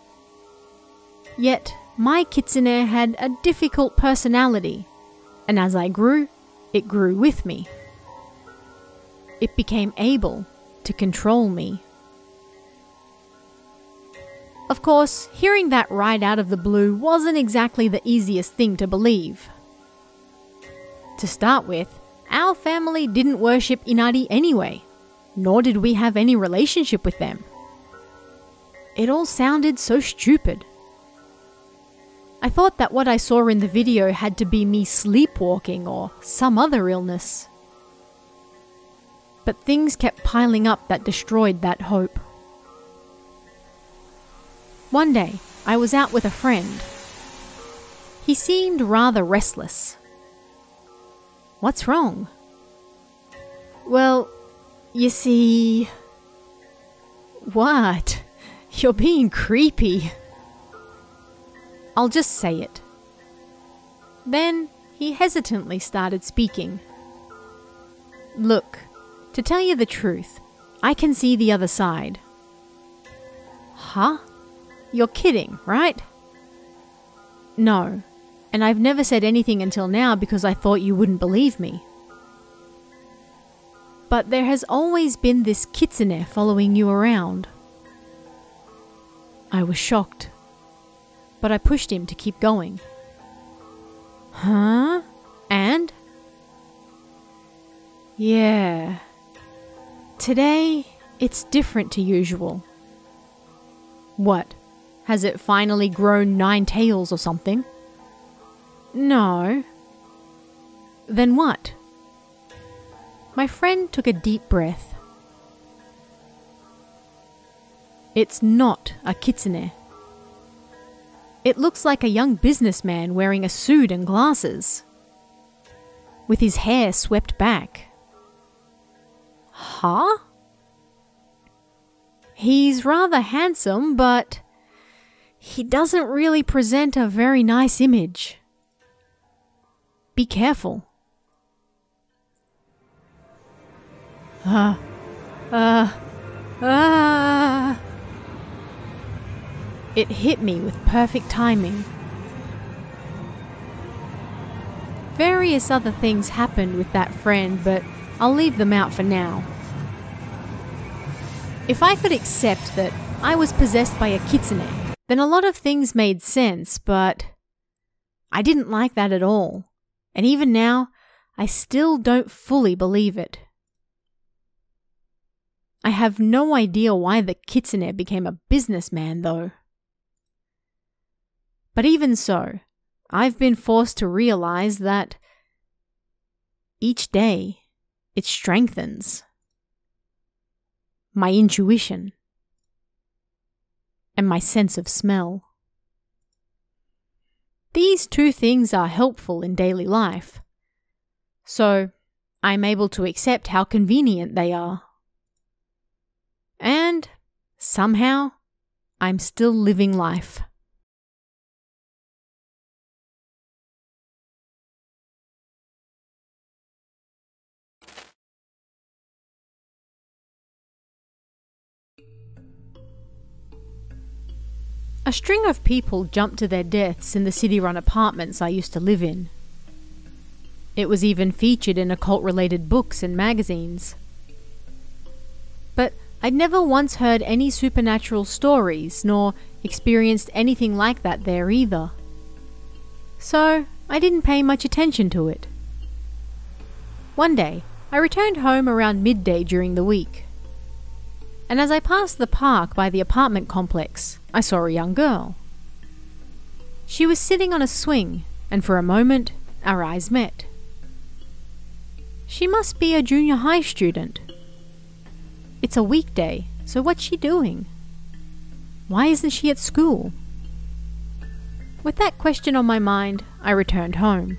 Yet, my Kitsune had a difficult personality, and as I grew, it grew with me. It became able to control me. Of course, hearing that right out of the blue wasn't exactly the easiest thing to believe. To start with, our family didn't worship Inari anyway, nor did we have any relationship with them. It all sounded so stupid. I thought that what I saw in the video had to be me sleepwalking or some other illness. But things kept piling up that destroyed that hope. One day, I was out with a friend. He seemed rather restless. What's wrong? Well, you see... What? You're being creepy. I'll just say it. Then he hesitantly started speaking. Look, to tell you the truth, I can see the other side. Huh? You're kidding, right? No, and I've never said anything until now because I thought you wouldn't believe me. But there has always been this Kitsune following you around. I was shocked, but I pushed him to keep going. Huh? And? Yeah. Today, it's different to usual. What? Has it finally grown 9 tails or something? No. Then what? My friend took a deep breath. It's not a Kitsune. It looks like a young businessman wearing a suit and glasses, with his hair swept back. Huh? He's rather handsome, but he doesn't really present a very nice image. Be careful. It hit me with perfect timing. Various other things happened with that friend, but I'll leave them out for now. If I could accept that I was possessed by a Kitsune, then a lot of things made sense, but I didn't like that at all. And even now, I still don't fully believe it. I have no idea why the Kitsune became a businessman, though. But even so, I've been forced to realize that each day it strengthens my intuition and my sense of smell. These two things are helpful in daily life, so I'm able to accept how convenient they are. And somehow, I'm still living life. A string of people jumped to their deaths in the city-run apartments I used to live in. It was even featured in occult-related books and magazines. But I'd never once heard any supernatural stories, nor experienced anything like that there either. So, I didn't pay much attention to it. One day, I returned home around midday during the week. And as I passed the park by the apartment complex, I saw a young girl. She was sitting on a swing, and for a moment, our eyes met. She must be a junior high student. It's a weekday, so what's she doing? Why isn't she at school? With that question on my mind, I returned home.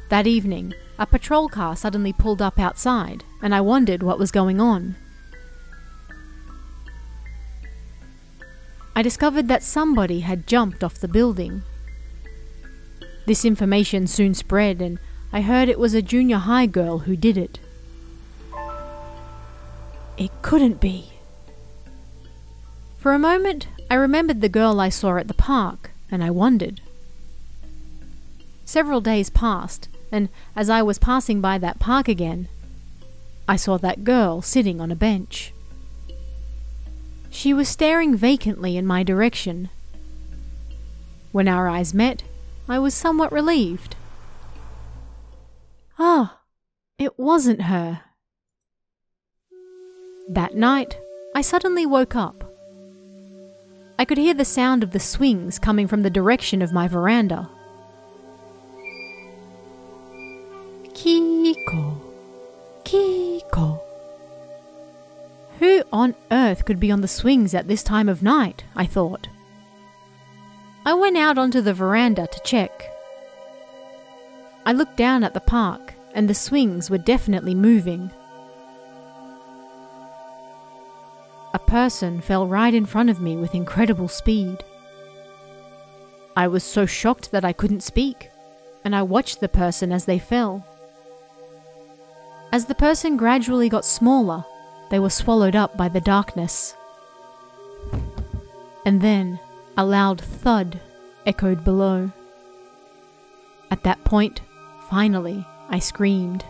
That evening, a patrol car suddenly pulled up outside, and I wondered what was going on. I discovered that somebody had jumped off the building. This information soon spread, and I heard it was a junior high girl who did it. It couldn't be. For a moment, I remembered the girl I saw at the park, and I wondered. Several days passed, and as I was passing by that park again, I saw that girl sitting on a bench. She was staring vacantly in my direction. When our eyes met, I was somewhat relieved. Ah, it wasn't her. That night, I suddenly woke up. I could hear the sound of the swings coming from the direction of my veranda. Kiko, Kiko. Who on earth could be on the swings at this time of night, I thought. I went out onto the veranda to check. I looked down at the park, and the swings were definitely moving. A person fell right in front of me with incredible speed. I was so shocked that I couldn't speak, and I watched the person as they fell. As the person gradually got smaller, they were swallowed up by the darkness. And then a loud thud echoed below. At that point, finally, I screamed.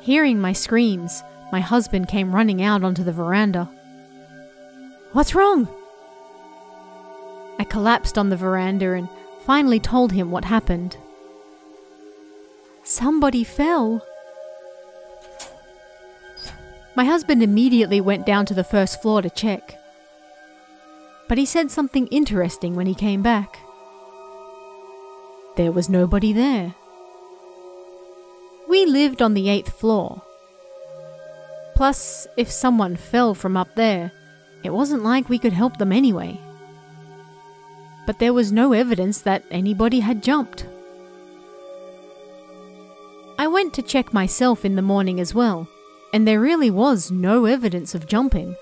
Hearing my screams, my husband came running out onto the veranda. "What's wrong?" I collapsed on the veranda and finally told him what happened. Somebody fell. My husband immediately went down to the first floor to check. But he said something interesting when he came back. There was nobody there. We lived on the 8th floor. Plus, if someone fell from up there, it wasn't like we could help them anyway. But there was no evidence that anybody had jumped. I went to check myself in the morning as well, and there really was no evidence of jumping.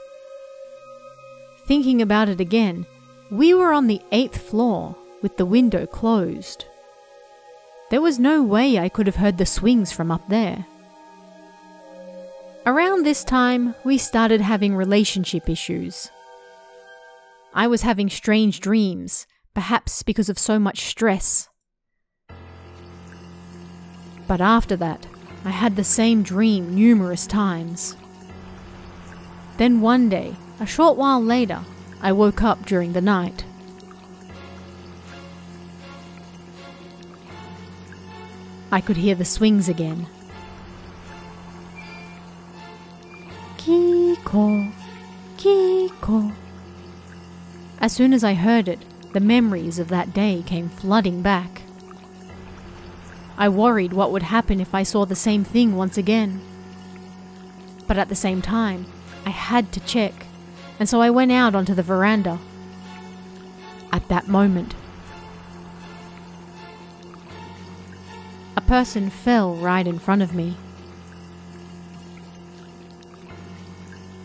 Thinking about it again, we were on the 8th floor with the window closed. There was no way I could have heard the swings from up there. Around this time, we started having relationship issues. I was having strange dreams, perhaps because of so much stress. But after that, I had the same dream numerous times. Then one day, a short while later, I woke up during the night. I could hear the swings again. Kiko, Kiko. As soon as I heard it, the memories of that day came flooding back. I worried what would happen if I saw the same thing once again. But at the same time, I had to check, and so I went out onto the veranda. At that moment, a person fell right in front of me.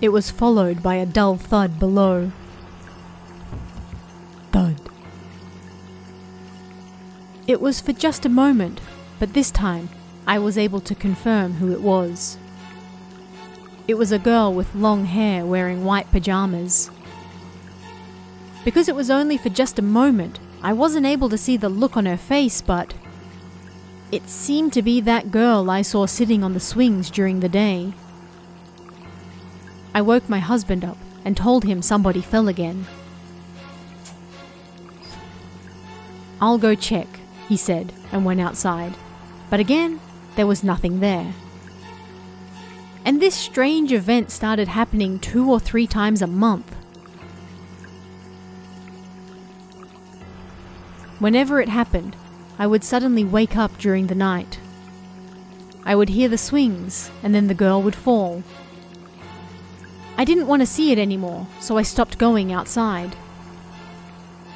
It was followed by a dull thud below. Thud. It was for just a moment, but this time I was able to confirm who it was. It was a girl with long hair wearing white pajamas. Because it was only for just a moment, I wasn't able to see the look on her face, but It seemed to be that girl I saw sitting on the swings during the day. I woke my husband up and told him somebody fell again. "I'll go check," he said, and went outside. But again, there was nothing there. And this strange event started happening 2 or 3 times a month. Whenever it happened, I would suddenly wake up during the night. I would hear the swings, and then the girl would fall. I didn't want to see it anymore, so I stopped going outside.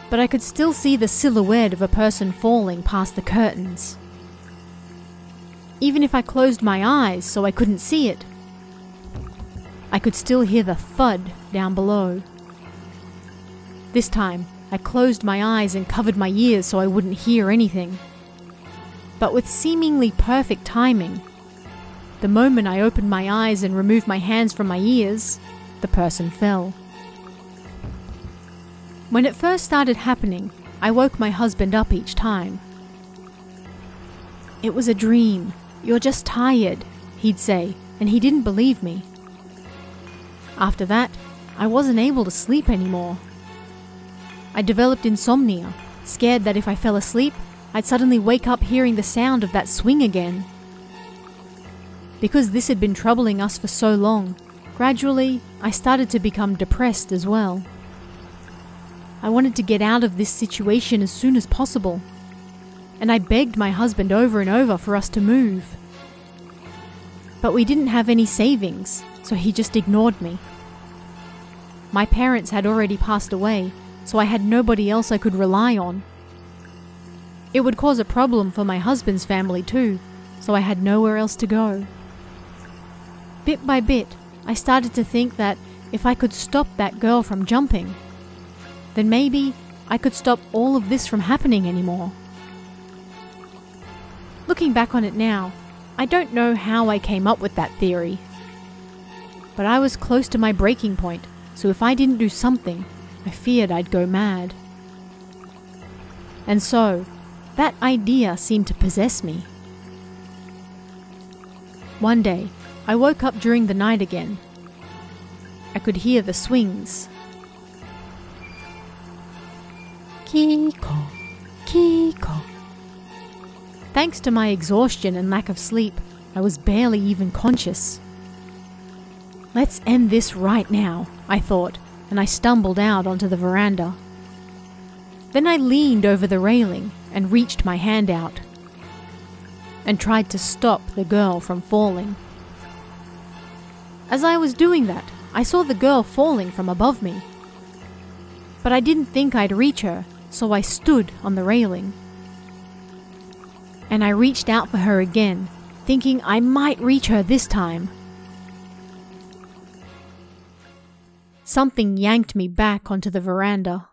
But I could still see the silhouette of a person falling past the curtains. Even if I closed my eyes so I couldn't see it, I could still hear the thud down below. This time, I closed my eyes and covered my ears so I wouldn't hear anything. But with seemingly perfect timing, the moment I opened my eyes and removed my hands from my ears, the person fell. When it first started happening, I woke my husband up each time. "It was a dream. You're just tired," he'd say, and he didn't believe me. After that, I wasn't able to sleep anymore. I developed insomnia, scared that if I fell asleep, I'd suddenly wake up hearing the sound of that swing again. Because this had been troubling us for so long, gradually, I started to become depressed as well. I wanted to get out of this situation as soon as possible, and I begged my husband over and over for us to move. But we didn't have any savings, so he just ignored me. My parents had already passed away, so I had nobody else I could rely on. It would cause a problem for my husband's family too, so I had nowhere else to go. Bit by bit, I started to think that if I could stop that girl from jumping, then maybe I could stop all of this from happening anymore. Looking back on it now, I don't know how I came up with that theory. But I was close to my breaking point, so if I didn't do something, I feared I'd go mad. And so, that idea seemed to possess me. One day, I woke up during the night again. I could hear the swings. Kiko, Kiko. Thanks to my exhaustion and lack of sleep, I was barely even conscious. Let's end this right now, I thought, and I stumbled out onto the veranda. Then I leaned over the railing and reached my hand out and tried to stop the girl from falling. As I was doing that, I saw the girl falling from above me. But I didn't think I'd reach her, so I stood on the railing. And I reached out for her again, thinking I might reach her this time. Something yanked me back onto the veranda.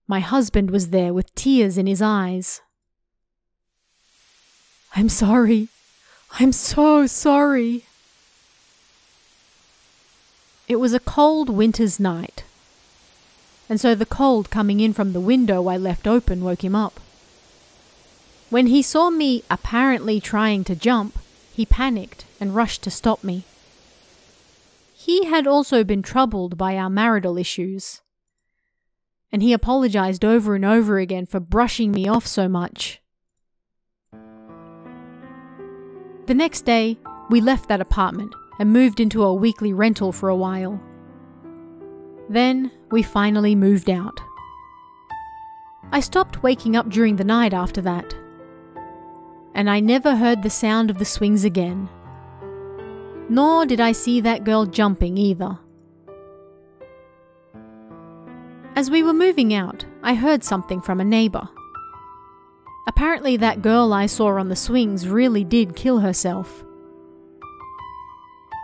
My husband was there with tears in his eyes. "I'm sorry. I'm so sorry." It was a cold winter's night, and so the cold coming in from the window I left open woke him up. When he saw me apparently trying to jump, he panicked and rushed to stop me. He had also been troubled by our marital issues, and he apologized over and over again for brushing me off so much. The next day, we left that apartment and moved into a weekly rental for a while. Then, we finally moved out. I stopped waking up during the night after that, and I never heard the sound of the swings again. Nor did I see that girl jumping either. As we were moving out, I heard something from a neighbor. Apparently that girl I saw on the swings really did kill herself.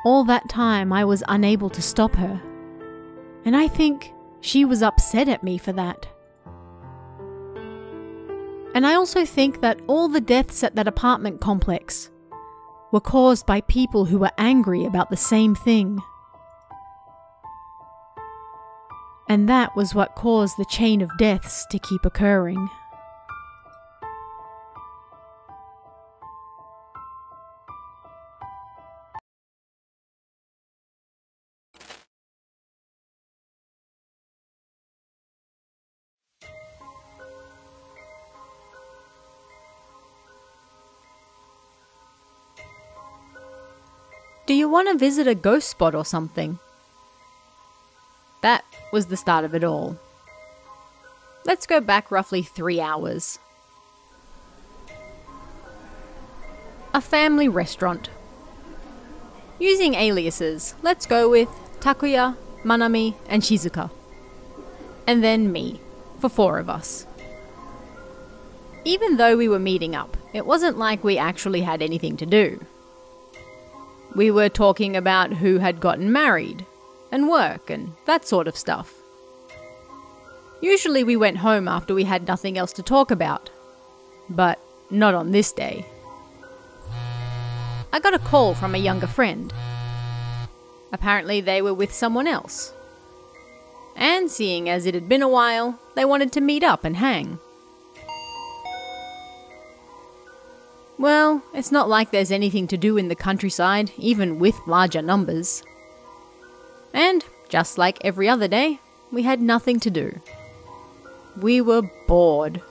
All that time I was unable to stop her, and I think she was upset at me for that. And I also think that all the deaths at that apartment complex were caused by people who were angry about the same thing. And that was what caused the chain of deaths to keep occurring. Do you want to visit a ghost spot or something? That was the start of it all. Let's go back roughly 3 hours. A family restaurant. Using aliases, let's go with Takuya, Manami, and Shizuka. And then me, for 4 of us. Even though we were meeting up, it wasn't like we actually had anything to do. We were talking about who had gotten married, and work, and that sort of stuff. Usually we went home after we had nothing else to talk about. But not on this day. I got a call from a younger friend. Apparently they were with someone else. And seeing as it had been a while, they wanted to meet up and hang. Well, it's not like there's anything to do in the countryside, even with larger numbers. And, just like every other day, we had nothing to do. We were bored.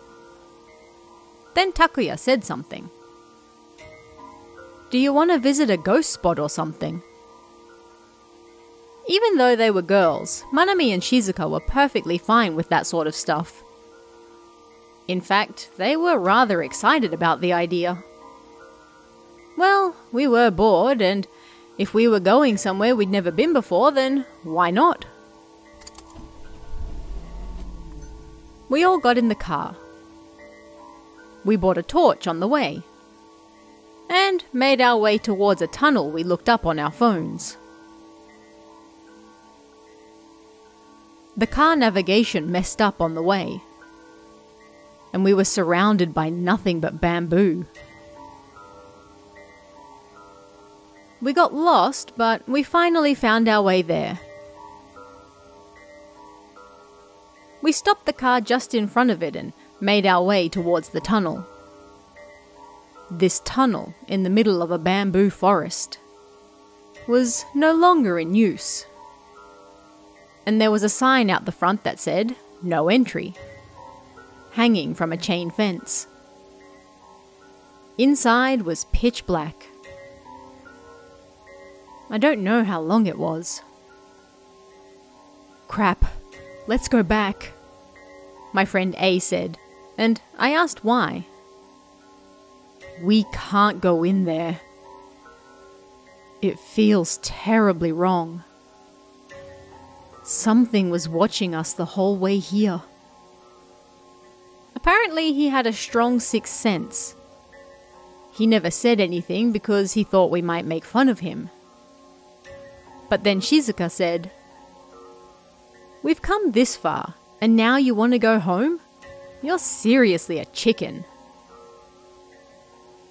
Then Takuya said something. Do you want to visit a ghost spot or something? Even though they were girls, Manami and Shizuka were perfectly fine with that sort of stuff. In fact, they were rather excited about the idea. Well, we were bored, and if we were going somewhere we'd never been before, then why not? We all got in the car. We bought a torch on the way. And made our way towards a tunnel we looked up on our phones. The car navigation messed up on the way, and we were surrounded by nothing but bamboo. We got lost, but we finally found our way there. We stopped the car just in front of it and made our way towards the tunnel. This tunnel, in the middle of a bamboo forest, was no longer in use. And there was a sign out the front that said, "No entry," hanging from a chain fence. Inside was pitch black. I don't know how long it was. Crap, let's go back, my friend A said, and I asked why. We can't go in there. It feels terribly wrong. Something was watching us the whole way here. Apparently he had a strong sixth sense. He never said anything because he thought we might make fun of him. But then Shizuka said, "We've come this far, and now you want to go home? You're seriously a chicken."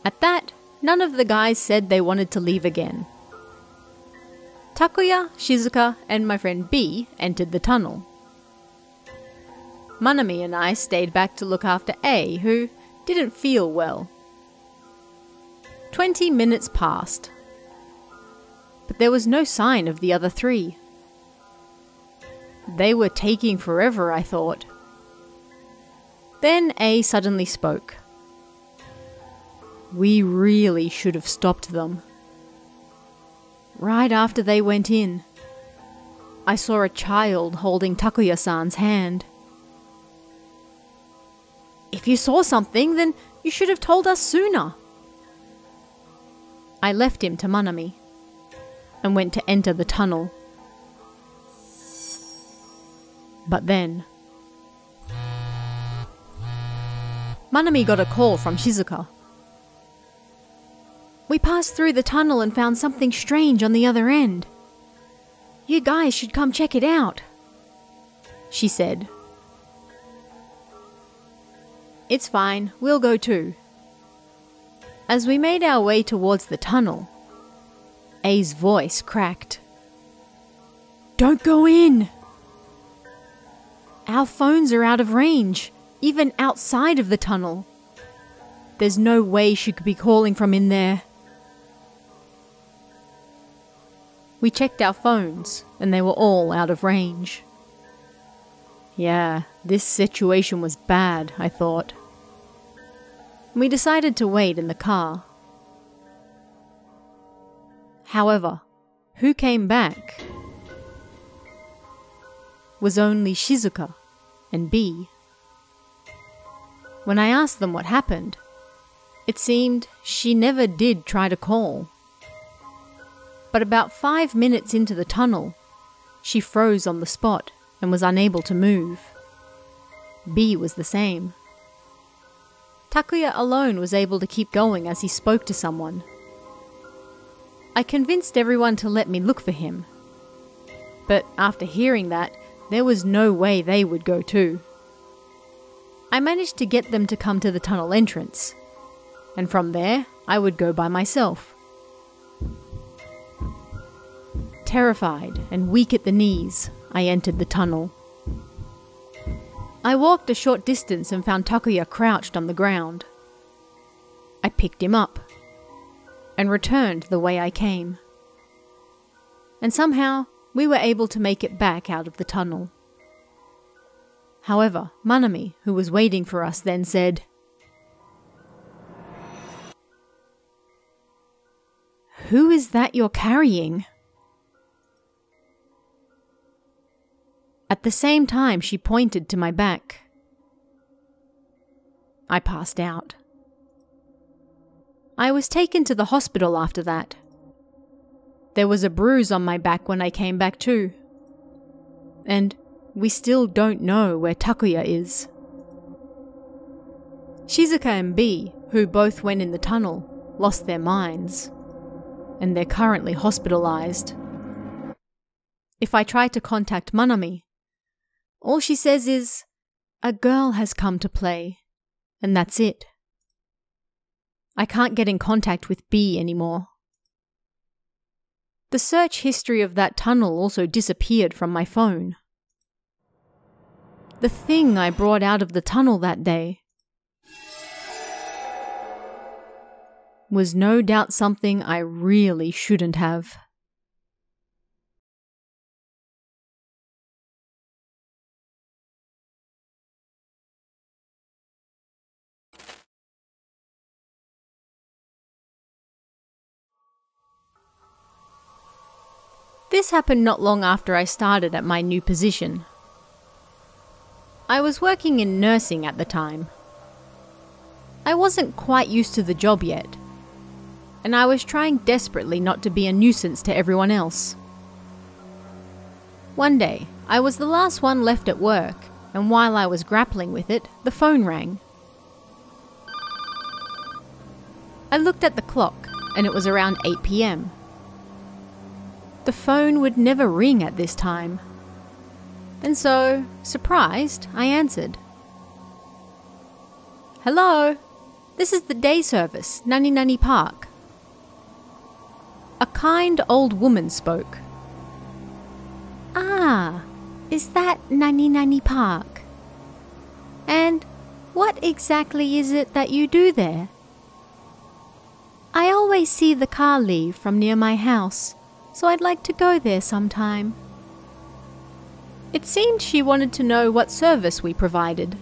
At that, none of the guys said they wanted to leave again. Takuya, Shizuka, and my friend B entered the tunnel. Manami and I stayed back to look after A, who didn't feel well. 20 minutes passed, but there was no sign of the other 3. They were taking forever, I thought. Then A suddenly spoke. We really should have stopped them. Right after they went in, I saw a child holding Takuya-san's hand. If you saw something, then you should have told us sooner. I left him to Manami and went to enter the tunnel. But then, Manami got a call from Shizuka. We passed through the tunnel and found something strange on the other end. You guys should come check it out, she said. It's fine, we'll go too. As we made our way towards the tunnel, A's voice cracked. Don't go in! Our phones are out of range, even outside of the tunnel. There's no way she could be calling from in there. We checked our phones, and they were all out of range. Yeah, this situation was bad, I thought. We decided to wait in the car. However, who came back was only Shizuka and B. When I asked them what happened, it seemed she never did try to call. But about 5 minutes into the tunnel, she froze on the spot and was unable to move. B was the same. Takuya alone was able to keep going as he spoke to someone. I convinced everyone to let me look for him. But after hearing that, there was no way they would go too. I managed to get them to come to the tunnel entrance, and from there, I would go by myself. Terrified and weak at the knees, I entered the tunnel. I walked a short distance and found Takuya crouched on the ground. I picked him up and returned the way I came. And somehow, we were able to make it back out of the tunnel. However, Manami, who was waiting for us, then said, "Who is that you're carrying?" At the same time, she pointed to my back. I passed out. I was taken to the hospital after that. There was a bruise on my back when I came back too. And we still don't know where Takuya is. Shizuka and B, who both went in the tunnel, lost their minds, and they're currently hospitalized. If I try to contact Manami, all she says is, "A girl has come to play," and that's it. I can't get in contact with B anymore. The search history of that tunnel also disappeared from my phone. The thing I brought out of the tunnel that day was no doubt something I really shouldn't have. This happened not long after I started at my new position. I was working in nursing at the time. I wasn't quite used to the job yet, and I was trying desperately not to be a nuisance to everyone else. One day, I was the last one left at work, and while I was grappling with it, the phone rang. I looked at the clock, and it was around 8 p.m. The phone would never ring at this time. And so, surprised, I answered. "Hello, this is the day service, Nani Nani Park." A kind old woman spoke. "Ah, is that Nani Nani Park? And what exactly is it that you do there? I always see the car leave from near my house, so I'd like to go there sometime." It seemed she wanted to know what service we provided.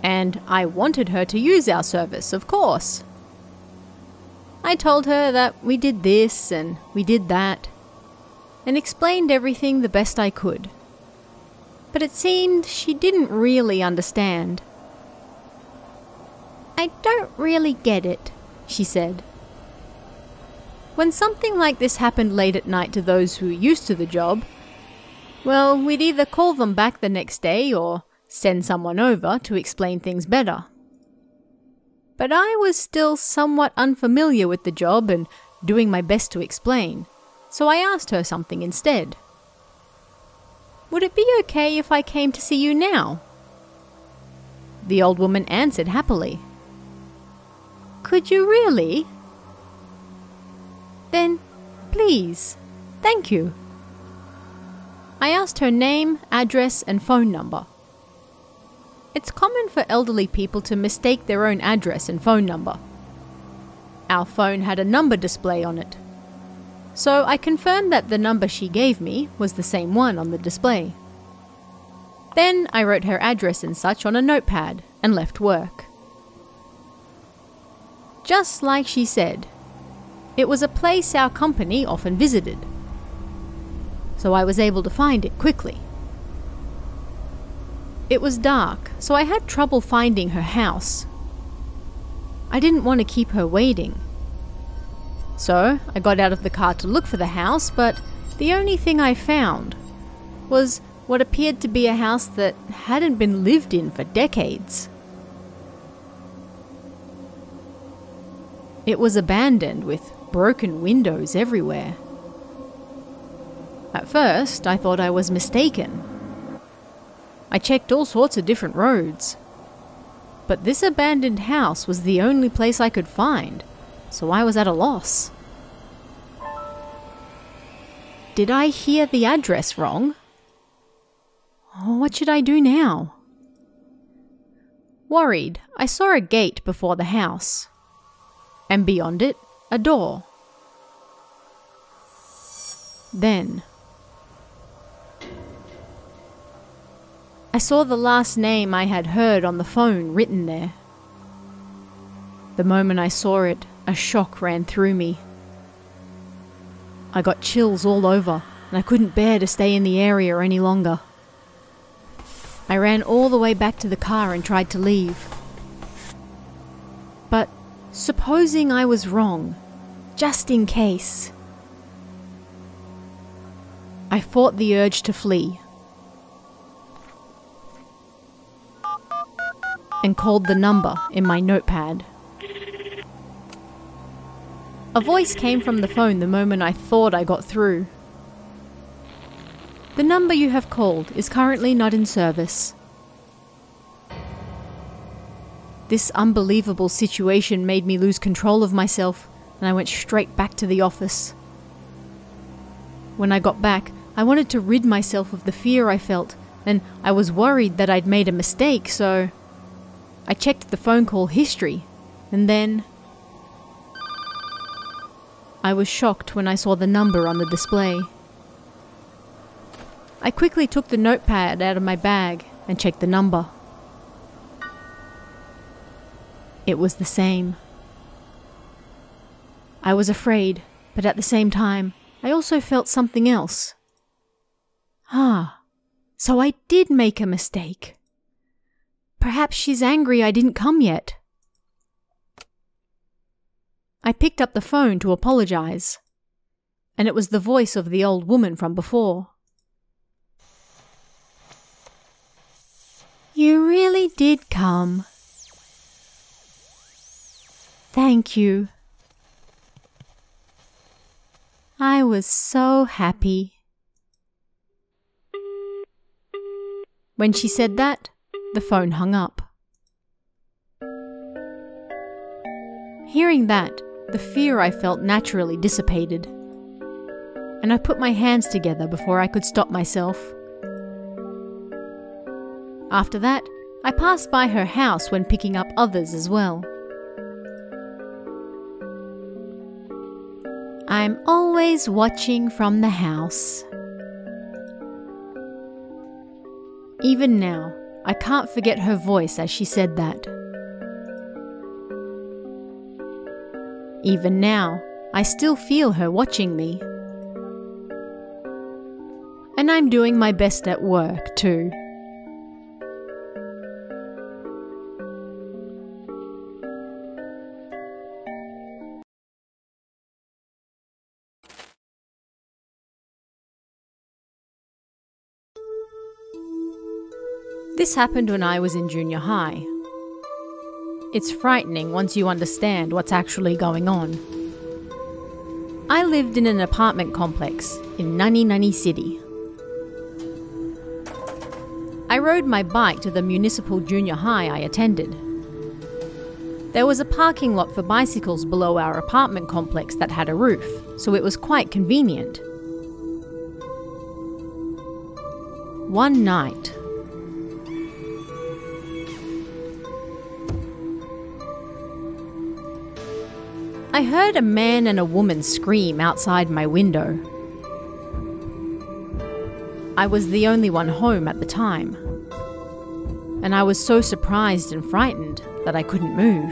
And I wanted her to use our service, of course. I told her that we did this and we did that, and explained everything the best I could. But it seemed she didn't really understand. "I don't really get it," she said. When something like this happened late at night to those who were used to the job, well, we'd either call them back the next day or send someone over to explain things better. But I was still somewhat unfamiliar with the job and doing my best to explain, so I asked her something instead. "Would it be okay if I came to see you now?" The old woman answered happily. "Could you really? Then, please, thank you." I asked her name, address, and phone number. It's common for elderly people to mistake their own address and phone number. Our phone had a number display on it, so I confirmed that the number she gave me was the same one on the display. Then I wrote her address and such on a notepad and left work. Just like she said, It was a place our company often visited, so I was able to find it quickly. It was dark, so I had trouble finding her house. I didn't want to keep her waiting. So I got out of the car to look for the house, but the only thing I found was what appeared to be a house that hadn't been lived in for decades. It was abandoned with broken windows everywhere. At first, I thought I was mistaken. I checked all sorts of different roads, but this abandoned house was the only place I could find, so I was at a loss. Did I hear the address wrong? Oh, what should I do now? Worried, I saw a gate before the house, and beyond it, a door. Then I saw the last name I had heard on the phone written there. The moment I saw it, a shock ran through me. I got chills all over, and I couldn't bear to stay in the area any longer. I ran all the way back to the car and tried to leave. But supposing I was wrong, just in case. I fought the urge to flee and called the number in my notepad. A voice came from the phone the moment I thought I got through. The number you have called is currently not in service. This unbelievable situation made me lose control of myself, and I went straight back to the office. When I got back, I wanted to rid myself of the fear I felt, and I was worried that I'd made a mistake, so I checked the phone call history, and then I was shocked when I saw the number on the display. I quickly took the notepad out of my bag and checked the number. It was the same. I was afraid, but at the same time, I also felt something else. So I did make a mistake. Perhaps she's angry I didn't come yet. I picked up the phone to apologize, and it was the voice of the old woman from before. You really did come. Thank you. I was so happy. When she said that, the phone hung up. Hearing that, the fear I felt naturally dissipated, and I put my hands together before I could stop myself. After that, I passed by her house when picking up others as well. I'm always watching from the house. Even now, I can't forget her voice as she said that. Even now, I still feel her watching me. And I'm doing my best at work too. This happened when I was in junior high. It's frightening once you understand what's actually going on. I lived in an apartment complex in Nani City. I rode my bike to the municipal junior high I attended. There was a parking lot for bicycles below our apartment complex that had a roof, so it was quite convenient. One night, I heard a man and a woman scream outside my window. I was the only one home at the time, and I was so surprised and frightened that I couldn't move.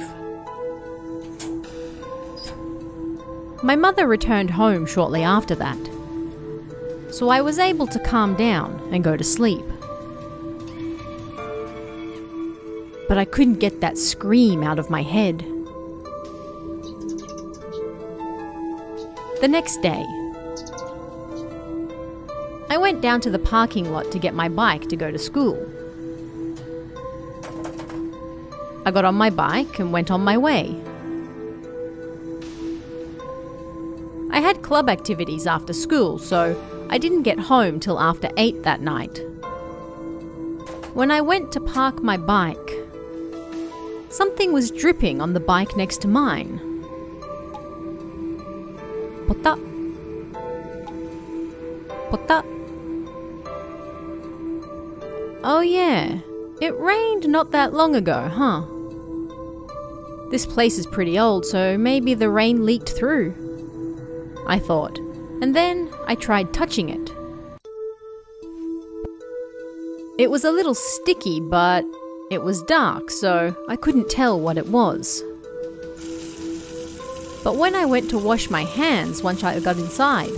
My mother returned home shortly after that, so I was able to calm down and go to sleep. But I couldn't get that scream out of my head. The next day, I went down to the parking lot to get my bike to go to school. I got on my bike and went on my way. I had club activities after school, so I didn't get home till after 8 that night. When I went to park my bike, something was dripping on the bike next to mine. Pota. Pota. Oh yeah, it rained not that long ago, huh? This place is pretty old, so maybe the rain leaked through, I thought, and then I tried touching it. It was a little sticky, but it was dark, so I couldn't tell what it was. But when I went to wash my hands once I got inside,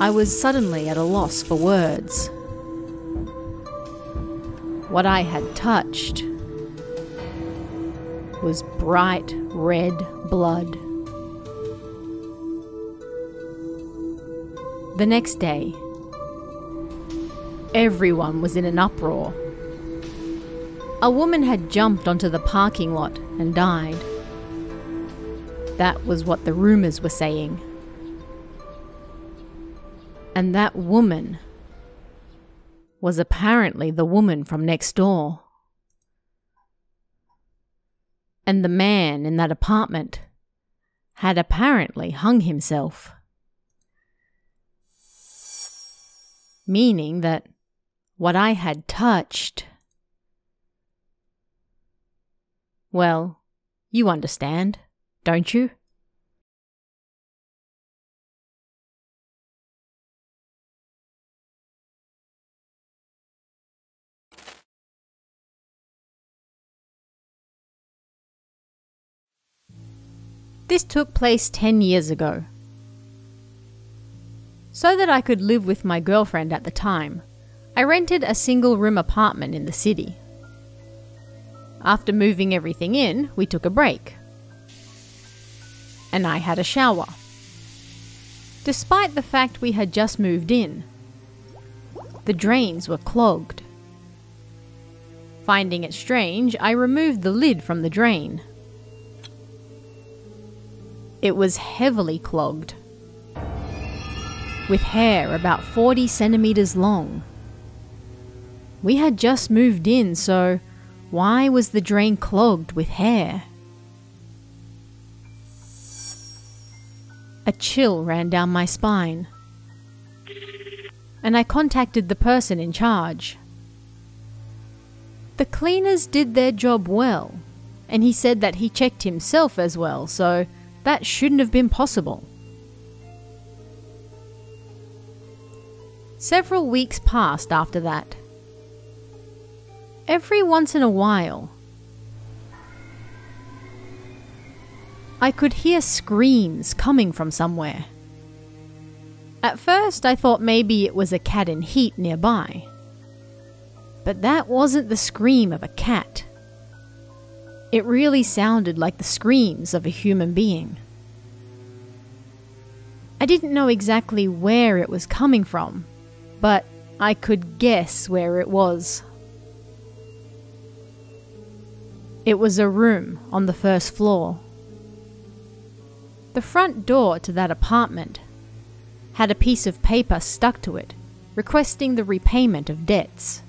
I was suddenly at a loss for words. What I had touched was bright red blood. The next day, everyone was in an uproar. A woman had jumped onto the parking lot and died. That was what the rumors were saying. And that woman was apparently the woman from next door. And the man in that apartment had apparently hung himself. Meaning that what I had touched, well, you understand, don't you? This took place 10 years ago. So that I could live with my girlfriend at the time, I rented a single-room apartment in the city. After moving everything in, we took a break. And I had a shower. Despite the fact we had just moved in, the drains were clogged. Finding it strange, I removed the lid from the drain. It was heavily clogged, with hair about 40 centimeters long. We had just moved in, so why was the drain clogged with hair? A chill ran down my spine, and I contacted the person in charge. The cleaners did their job well, and he said that he checked himself as well, so that shouldn't have been possible. Several weeks passed after that. Every once in a while, I could hear screams coming from somewhere. At first, I thought maybe it was a cat in heat nearby. But that wasn't the scream of a cat. It really sounded like the screams of a human being. I didn't know exactly where it was coming from, but I could guess where it was. It was a room on the first floor. The front door to that apartment had a piece of paper stuck to it, requesting the repayment of debts.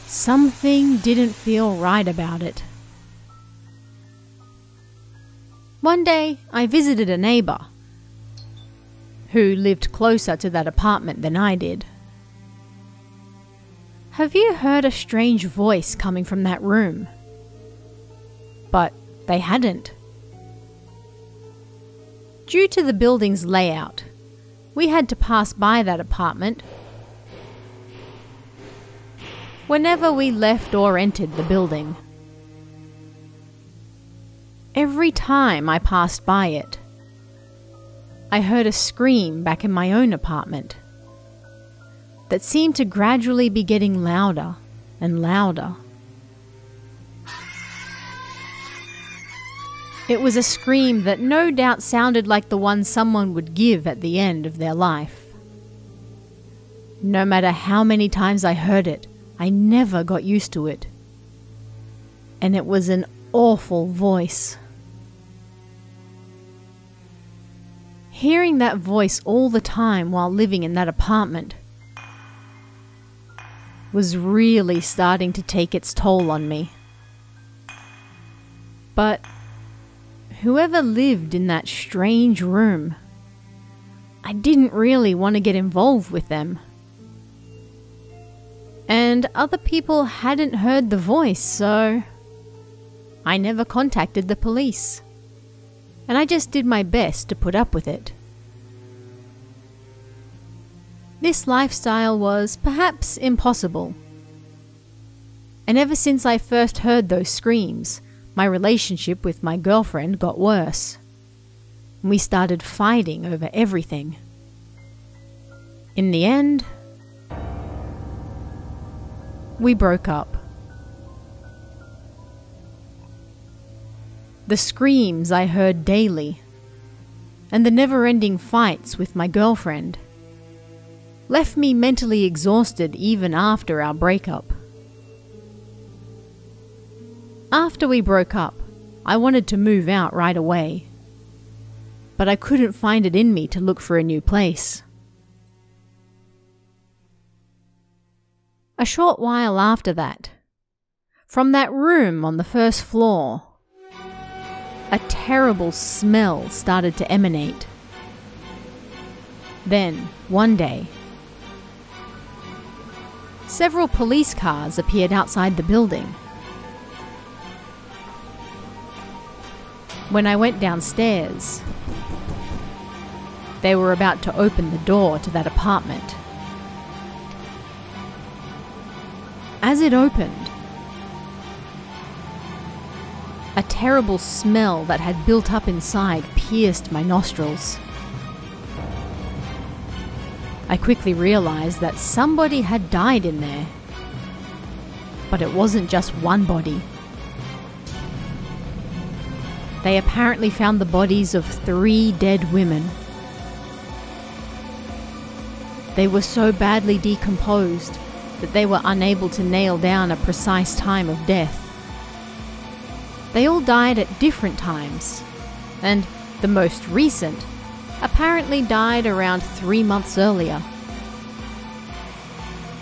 Something didn't feel right about it. One day, I visited a neighbor who lived closer to that apartment than I did. Have you heard a strange voice coming from that room? But they hadn't. Due to the building's layout, we had to pass by that apartment whenever we left or entered the building. every time I passed by it, I heard a scream back in my own apartment that seemed to gradually be getting louder and louder. It was a scream that no doubt sounded like the one someone would give at the end of their life. No matter how many times I heard it, I never got used to it. And it was an awful voice. Hearing that voice all the time while living in that apartment was really starting to take its toll on me. But whoever lived in that strange room, I didn't really want to get involved with them. And other people hadn't heard the voice, so I never contacted the police. And I just did my best to put up with it. This lifestyle was perhaps impossible. And ever since I first heard those screams, my relationship with my girlfriend got worse. We started fighting over everything. In the end, we broke up. The screams I heard daily, and the never-ending fights with my girlfriend, left me mentally exhausted even after our breakup. After we broke up, I wanted to move out right away, but I couldn't find it in me to look for a new place. A short while after that, from that room on the first floor, a terrible smell started to emanate. Then, one day, several police cars appeared outside the building. When I went downstairs, they were about to open the door to that apartment. As it opened, a terrible smell that had built up inside pierced my nostrils. I quickly realized that somebody had died in there. But it wasn't just one body. They apparently found the bodies of 3 dead women. They were so badly decomposed that they were unable to nail down a precise time of death. They all died at different times, and the most recent apparently died around 3 months earlier.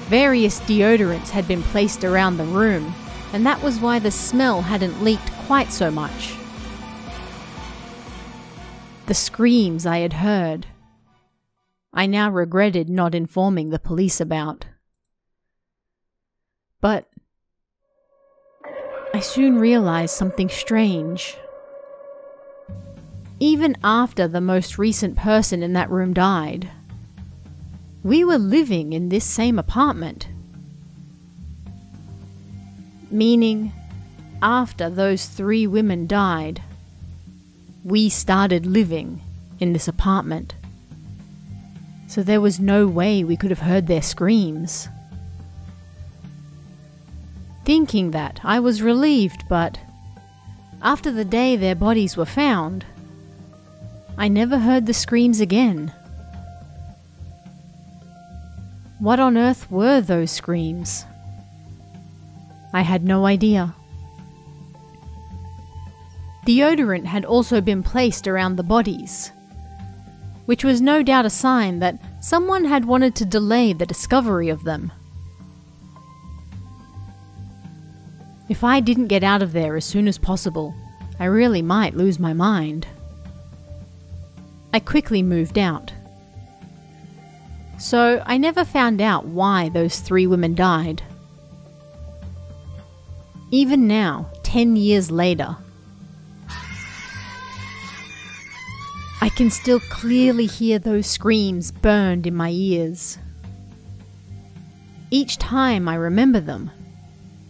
Various deodorants had been placed around the room, and that was why the smell hadn't leaked quite so much. The screams I had heard, I now regretted not informing the police about. But I soon realized something strange. Even after the most recent person in that room died, we were living in this same apartment. Meaning, after those 3 women died, we started living in this apartment. So there was no way we could have heard their screams. Thinking that, I was relieved, but after the day their bodies were found, I never heard the screams again. What on earth were those screams? I had no idea. Deodorant had also been placed around the bodies, which was no doubt a sign that someone had wanted to delay the discovery of them. If I didn't get out of there as soon as possible, I really might lose my mind. I quickly moved out. So I never found out why those 3 women died. Even now, 10 years later, I can still clearly hear those screams burned in my ears. Each time I remember them,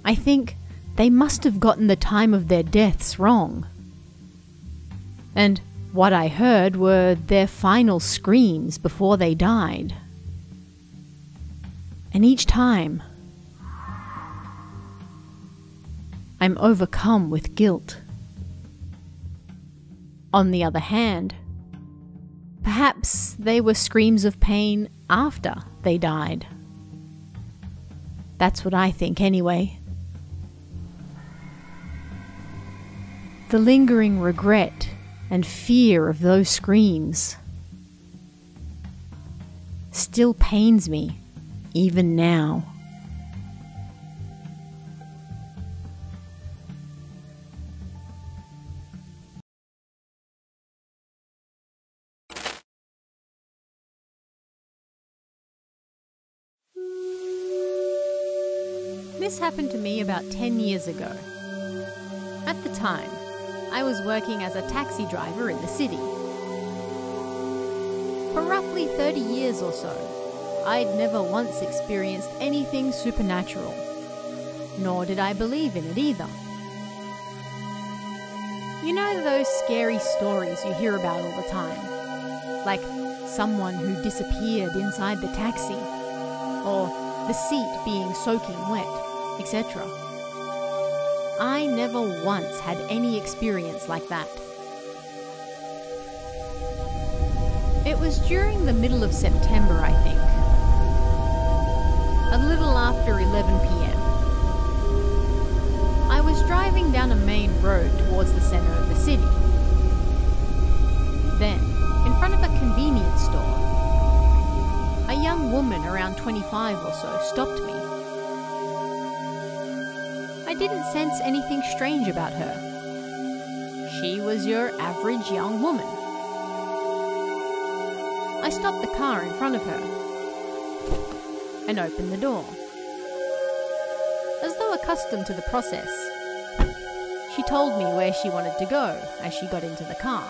I think they must have gotten the time of their deaths wrong. And what I heard were their final screams before they died. And each time, I'm overcome with guilt. On the other hand, perhaps they were screams of pain after they died. That's what I think anyway. The lingering regret and fear of those screams still pains me, even now. This happened to me about 10 years ago. At the time, I was working as a taxi driver in the city. For roughly 30 years or so, I'd never once experienced anything supernatural, nor did I believe in it either. You know those scary stories you hear about all the time? Like someone who disappeared inside the taxi, or the seat being soaking wet, etc. I never once had any experience like that. It was during the middle of September, I think. A little after 11 p.m. I was driving down a main road towards the center of the city. Then, in front of a convenience store, a young woman around 25 or so stopped me. I didn't sense anything strange about her. She was your average young woman. I stopped the car in front of her and opened the door. As though accustomed to the process, she told me where she wanted to go as she got into the car.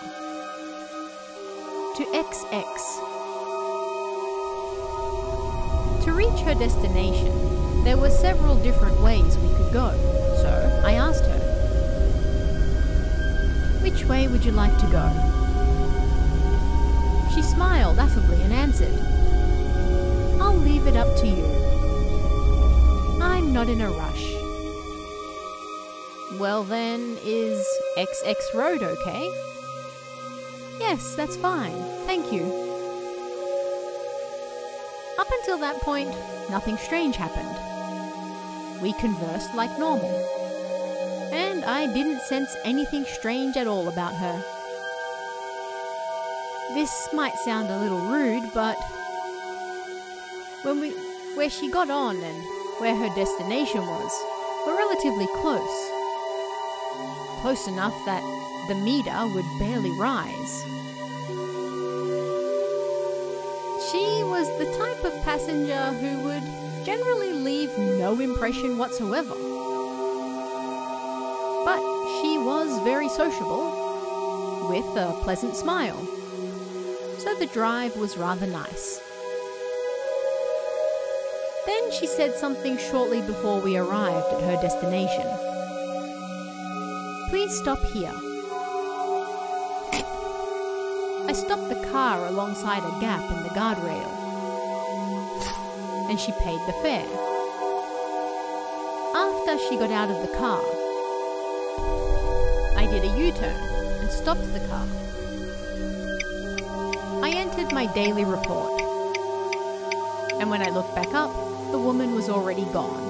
To XX. To reach her destination, there were several different ways we could go, so I asked her, "Which way would you like to go?" She smiled affably and answered, "I'll leave it up to you. I'm not in a rush." "Well then, is XX Road okay?" "Yes, that's fine, thank you." Up until that point, nothing strange happened. We conversed like normal, and I didn't sense anything strange at all about her. This might sound a little rude, but where she got on and where her destination was were relatively close. Close enough that the meter would barely rise. She was the type of passenger who would generally leave no impression whatsoever. But she was very sociable, with a pleasant smile, so the drive was rather nice. Then she said something shortly before we arrived at her destination. "Please stop here." I stopped the car alongside a gap in the guardrail, and she paid the fare. After she got out of the car, I did a U-turn and stopped the car. I entered my daily report, and when I looked back up, the woman was already gone.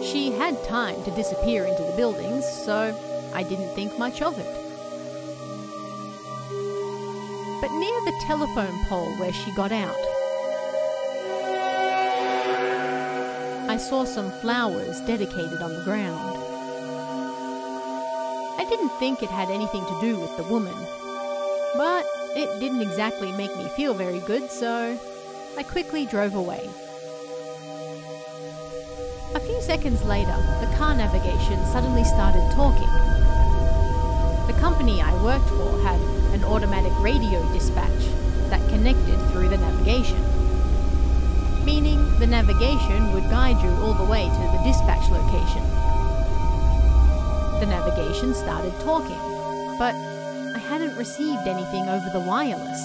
She had time to disappear into the buildings, so I didn't think much of it. But near the telephone pole where she got out, I saw some flowers dedicated on the ground. I didn't think it had anything to do with the woman, but it didn't exactly make me feel very good, so I quickly drove away. A few seconds later, the car navigation suddenly started talking. The company I worked for had an automatic radio dispatch that connected through the navigation, meaning the navigation would guide you all the way to the dispatch location. The navigation started talking, but I hadn't received anything over the wireless.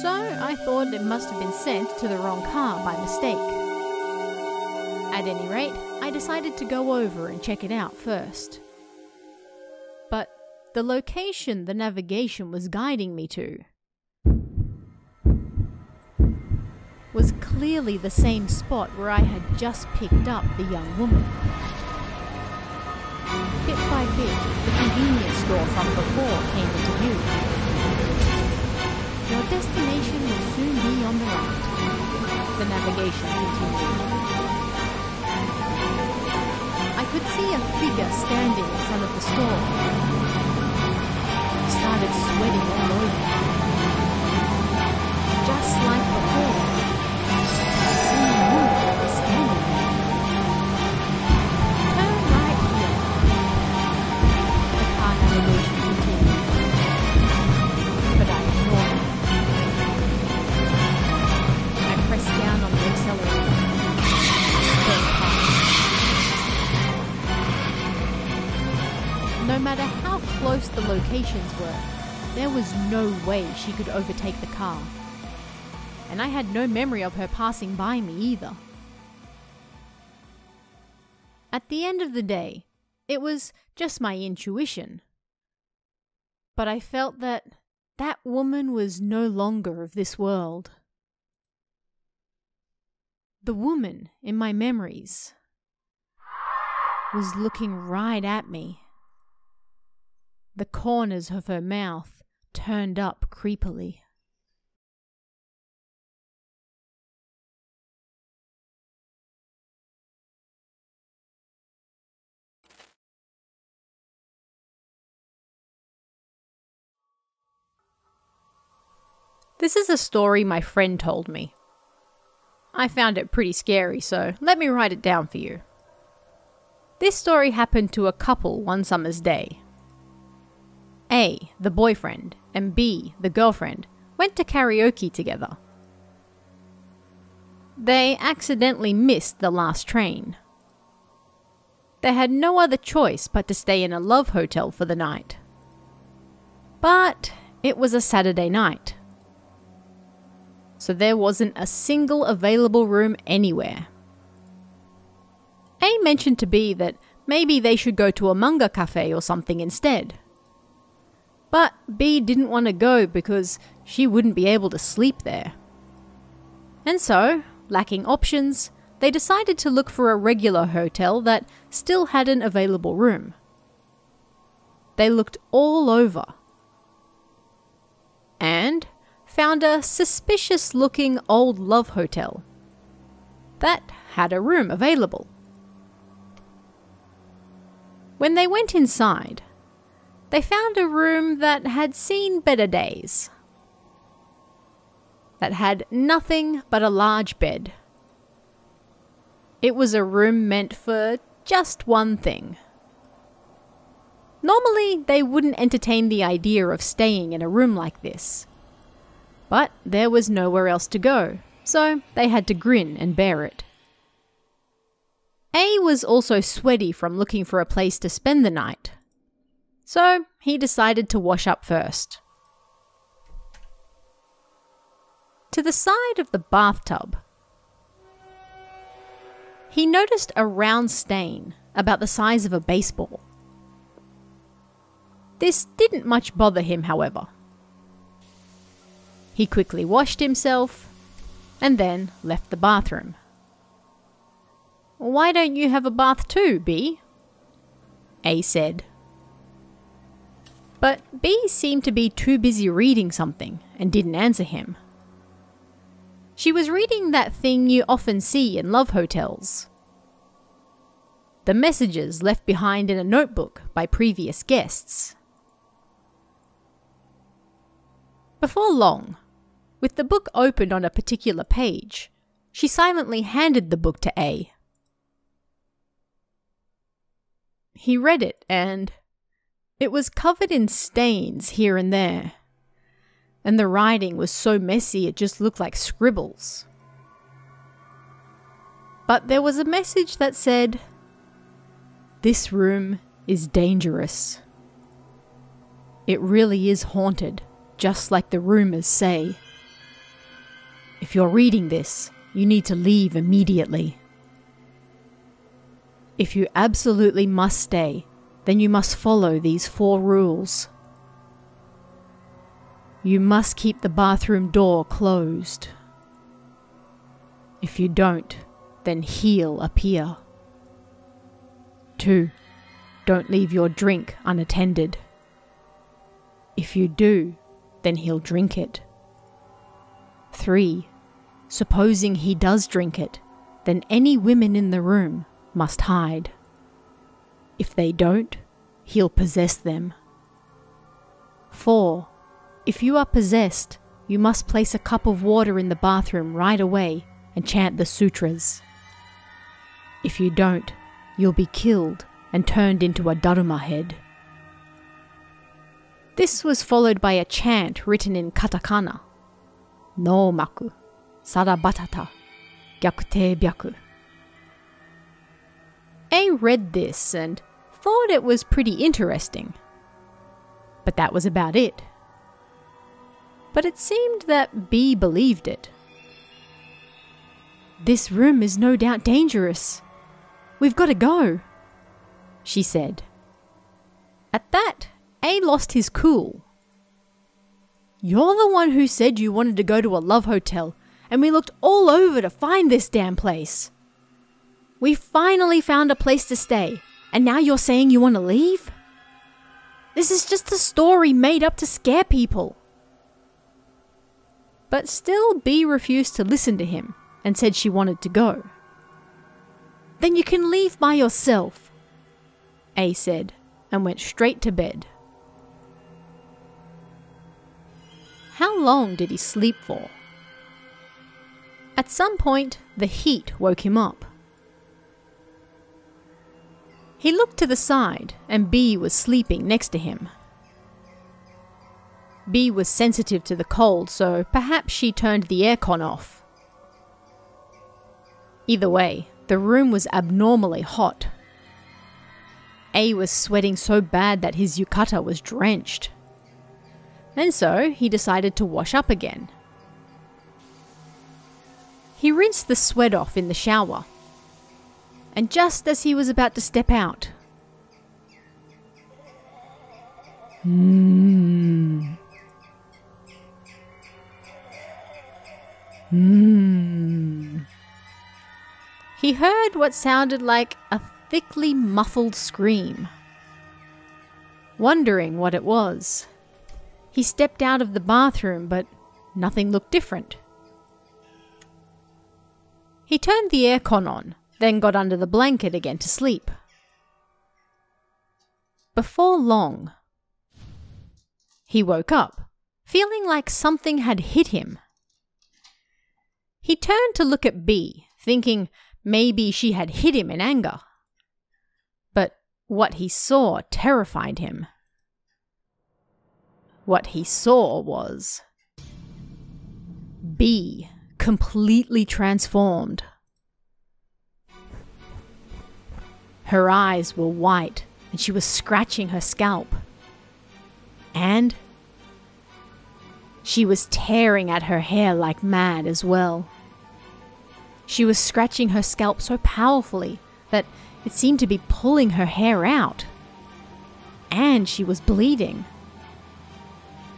So I thought it must have been sent to the wrong car by mistake. At any rate, I decided to go over and check it out first. But the location the navigation was guiding me to was clearly the same spot where I had just picked up the young woman. Bit by bit, the convenience store from before came into view. Your destination will soon be on the right, the navigation continued. I could see a figure standing in front of the store. I started sweating all over. Just like before, the same woman was standing there. Turn right here. The car navigation continued. But I ignored it. I pressed down on the accelerator. Sped past. No matter how close the locations were, there was no way she could overtake the car. And I had no memory of her passing by me either. At the end of the day, it was just my intuition. But I felt that that woman was no longer of this world. The woman in my memories was looking right at me. The corners of her mouth turned up creepily. This is a story my friend told me. I found it pretty scary, so let me write it down for you. This story happened to a couple one summer's day. A, the boyfriend, and B, the girlfriend, went to karaoke together. They accidentally missed the last train. They had no other choice but to stay in a love hotel for the night. But it was a Saturday night, so there wasn't a single available room anywhere. A mentioned to B that maybe they should go to a manga cafe or something instead. But B didn't want to go because she wouldn't be able to sleep there. And so, lacking options, they decided to look for a regular hotel that still had an available room. They looked all over and found a suspicious-looking old love hotel that had a room available. When they went inside, they found a room that had seen better days, that had nothing but a large bed. It was a room meant for just one thing. Normally, they wouldn't entertain the idea of staying in a room like this. But there was nowhere else to go, so they had to grin and bear it. A was also sweaty from looking for a place to spend the night, so he decided to wash up first. To the side of the bathtub, he noticed a round stain about the size of a baseball. This didn't much bother him, however. He quickly washed himself and then left the bathroom. "Why don't you have a bath too, B?" A said. But B seemed to be too busy reading something and didn't answer him. She was reading that thing you often see in love hotels. The messages left behind in a notebook by previous guests. Before long, with the book opened on a particular page, she silently handed the book to A. He read it and it was covered in stains here and there, and the writing was so messy it just looked like scribbles. But there was a message that said, "This room is dangerous." It really is haunted, just like the rumors say. If you're reading this, you need to leave immediately. If you absolutely must stay, then you must follow these 4 rules. You must keep the bathroom door closed. If you don't, then he'll appear. 2. Don't leave your drink unattended. If you do, then he'll drink it. 3. Supposing he does drink it, then any women in the room must hide. If they don't, he'll possess them. 4. If you are possessed, you must place a cup of water in the bathroom right away and chant the sutras. If you don't, you'll be killed and turned into a Daruma Head. This was followed by a chant written in katakana. No maku, sarabatata, gyakute byaku. A read this and thought it was pretty interesting. But that was about it. But it seemed that B believed it. This room is no doubt dangerous. We've got to go, she said. At that, A lost his cool. You're the one who said you wanted to go to a love hotel, and we looked all over to find this damn place. We finally found a place to stay, and now you're saying you want to leave? This is just a story made up to scare people. But still, B refused to listen to him and said she wanted to go. Then you can leave by yourself, A said, and went straight to bed. How long did he sleep for? At some point, the heat woke him up. He looked to the side, and B was sleeping next to him. B was sensitive to the cold, so perhaps she turned the aircon off. Either way, the room was abnormally hot. A was sweating so bad that his yukata was drenched. And so he decided to wash up again. He rinsed the sweat off in the shower. And just as he was about to step out, he heard what sounded like a thickly muffled scream. Wondering what it was, he stepped out of the bathroom, but nothing looked different. He turned the aircon on, then got under the blanket again to sleep. Before long, he woke up, feeling like something had hit him. He turned to look at B, thinking maybe she had hit him in anger. But what he saw terrified him. What he saw was B, completely transformed. Her eyes were white, and she was scratching her scalp. And she was tearing at her hair like mad as well. She was scratching her scalp so powerfully that it seemed to be pulling her hair out. And she was bleeding.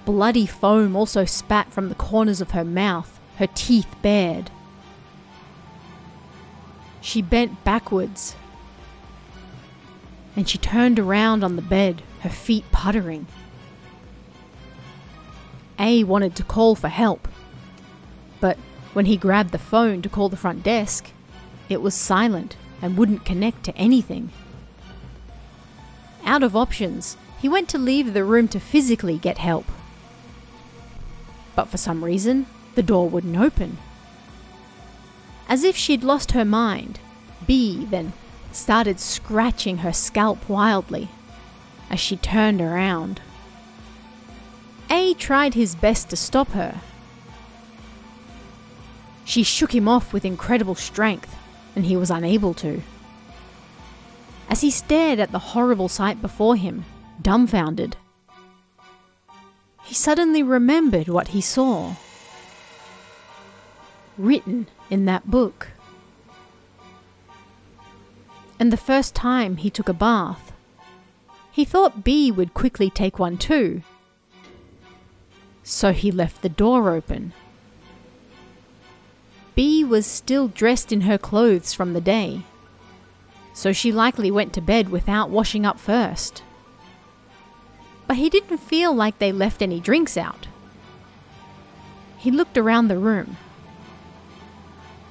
Bloody foam also spat from the corners of her mouth, her teeth bared. She bent backwards, and she turned around on the bed, her feet puttering. A wanted to call for help, but when he grabbed the phone to call the front desk, it was silent and wouldn't connect to anything. Out of options, he went to leave the room to physically get help. But for some reason, the door wouldn't open. As if she'd lost her mind, B then started scratching her scalp wildly as she turned around. A tried his best to stop her. She shook him off with incredible strength, and he was unable to. As he stared at the horrible sight before him, dumbfounded, He suddenly remembered what he saw, written in that book. And the first time he took a bath, he thought B would quickly take one too. So he left the door open. B was still dressed in her clothes from the day, so she likely went to bed without washing up first. But he didn't feel like they left any drinks out. He looked around the room.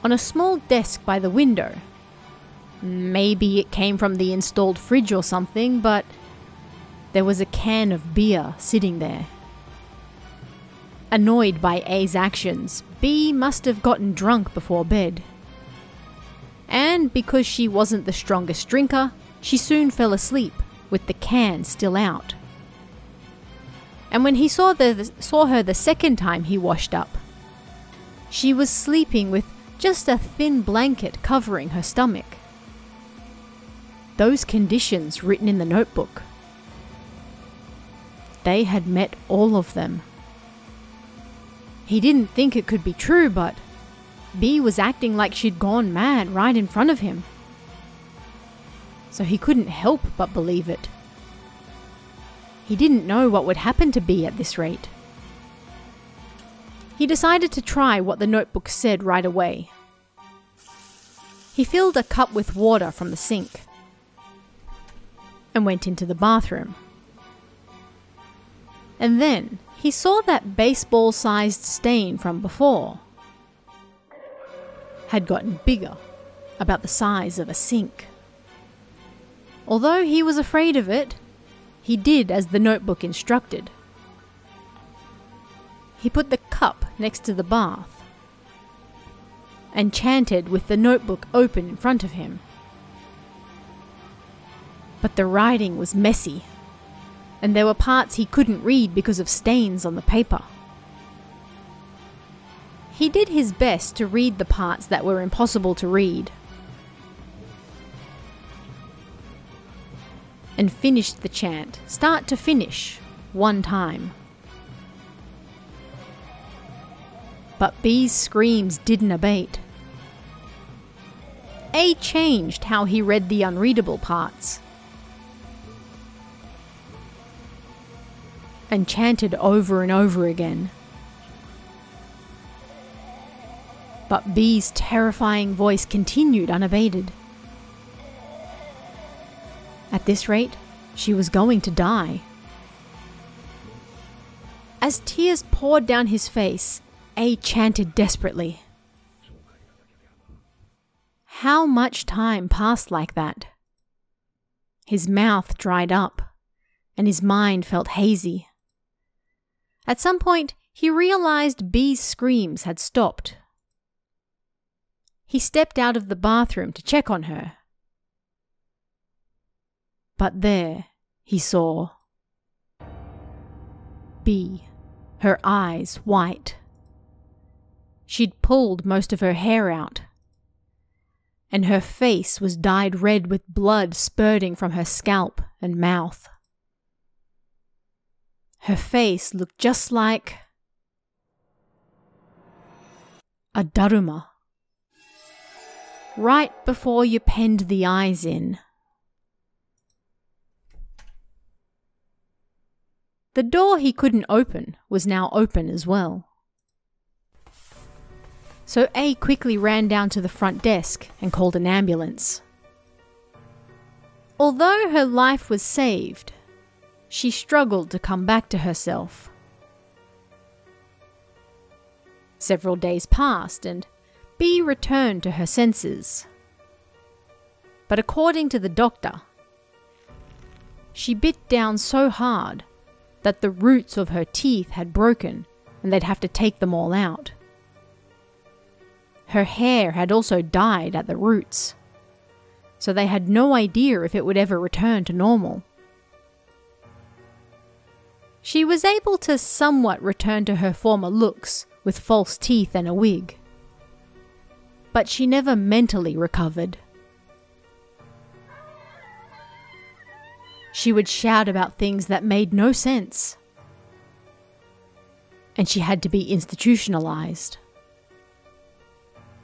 On a small desk by the window, maybe it came from the installed fridge or something, but there was a can of beer sitting there. Annoyed by A's actions, B must have gotten drunk before bed. And because she wasn't the strongest drinker, she soon fell asleep with the can still out. And when he saw her the second time he washed up, she was sleeping with just a thin blanket covering her stomach. Those conditions written in the notebook, they had met all of them. He didn't think it could be true, but B was acting like she'd gone mad right in front of him. So he couldn't help but believe it. He didn't know what would happen to B at this rate. He decided to try what the notebook said right away. He filled a cup with water from the sink and went into the bathroom. And then he saw that baseball-sized stain from before had gotten bigger, about the size of a sink. Although he was afraid of it, he did as the notebook instructed. He put the cup next to the bath and chanted with the notebook open in front of him. But the writing was messy, and there were parts he couldn't read because of stains on the paper. He did his best to read the parts that were impossible to read, and finished the chant, start to finish, one time. But B's screams didn't abate. A changed how he read the unreadable parts, and chanted over and over again. But B's terrifying voice continued unabated. At this rate, she was going to die. As tears poured down his face, A chanted desperately. How much time passed like that? His mouth dried up, and his mind felt hazy. At some point, he realized B's screams had stopped. He stepped out of the bathroom to check on her. But there he saw B, her eyes white. She'd pulled most of her hair out, and her face was dyed red with blood spurting from her scalp and mouth. Her face looked just like a Daruma. Right before you penned the eyes in. The door he couldn't open was now open as well. So A quickly ran down to the front desk and called an ambulance. Although her life was saved, she struggled to come back to herself. Several days passed and B returned to her senses. But according to the doctor, she bit down so hard that the roots of her teeth had broken and they'd have to take them all out. Her hair had also dyed at the roots, so they had no idea if it would ever return to normal. She was able to somewhat return to her former looks with false teeth and a wig, but she never mentally recovered. She would shout about things that made no sense. and she had to be institutionalized.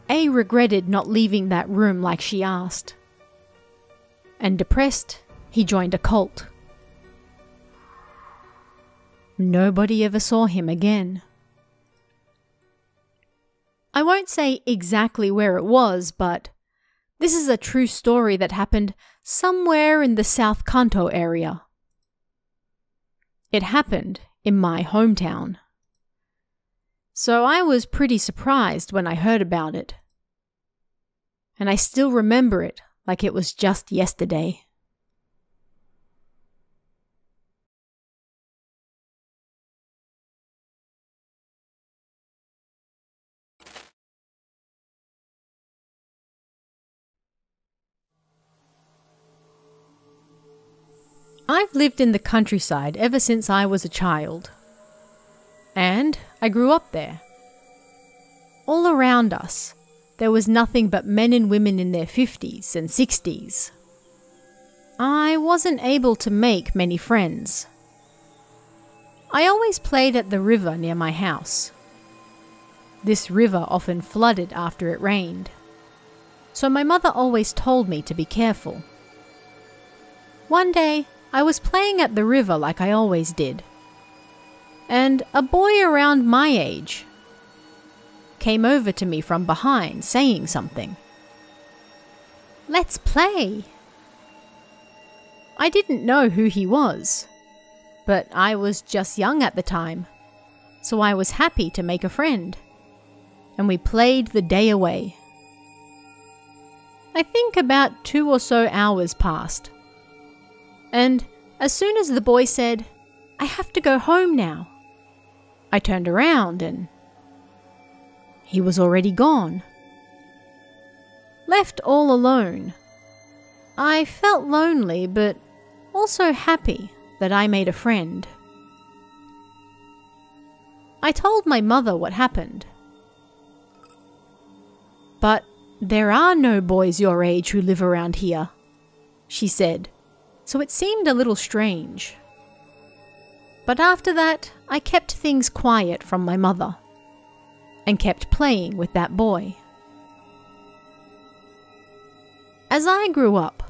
A regretted not leaving that room like she asked. And depressed, he joined a cult. Nobody ever saw him again. I won't say exactly where it was, but this is a true story that happened somewhere in the South Kanto area. It happened in my hometown. So I was pretty surprised when I heard about it. And I still remember it like it was just yesterday. I've lived in the countryside ever since I was a child. And I grew up there. All around us, there was nothing but men and women in their 50s and 60s. I wasn't able to make many friends. I always played at the river near my house. This river often flooded after it rained, so my mother always told me to be careful. One day, I was playing at the river like I always did, and a boy around my age came over to me from behind saying something. "Let's play." I didn't know who he was, but I was just young at the time, so I was happy to make a friend, and we played the day away. I think about 2 or so hours passed, and as soon as the boy said, "I have to go home now," I turned around and he was already gone. Left all alone, I felt lonely but also happy that I made a friend. I told my mother what happened. "But there are no boys your age who live around here," she said, so it seemed a little strange. But after that, I kept things quiet from my mother and kept playing with that boy. As I grew up,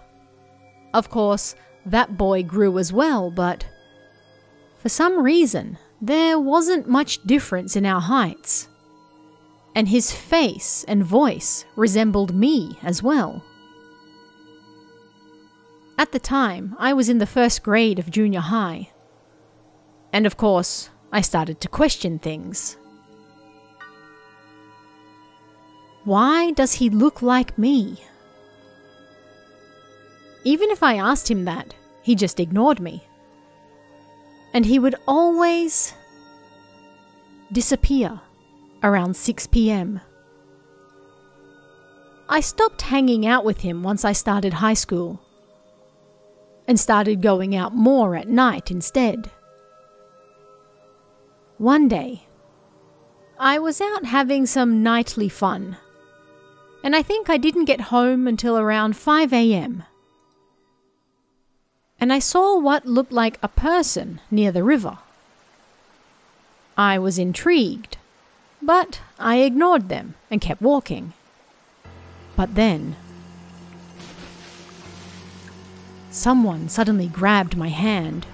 of course, that boy grew as well, but for some reason, there wasn't much difference in our heights, and his face and voice resembled me as well. At the time, I was in the 1st grade of junior high, and of course, I started to question things. Why does he look like me? Even if I asked him that, he just ignored me. And he would always disappear around 6 p.m. I stopped hanging out with him once I started high school and started going out more at night instead. One day, I was out having some nightly fun, and I think I didn't get home until around 5 a.m. And I saw what looked like a person near the river. I was intrigued, but I ignored them and kept walking. But then, someone suddenly grabbed my hand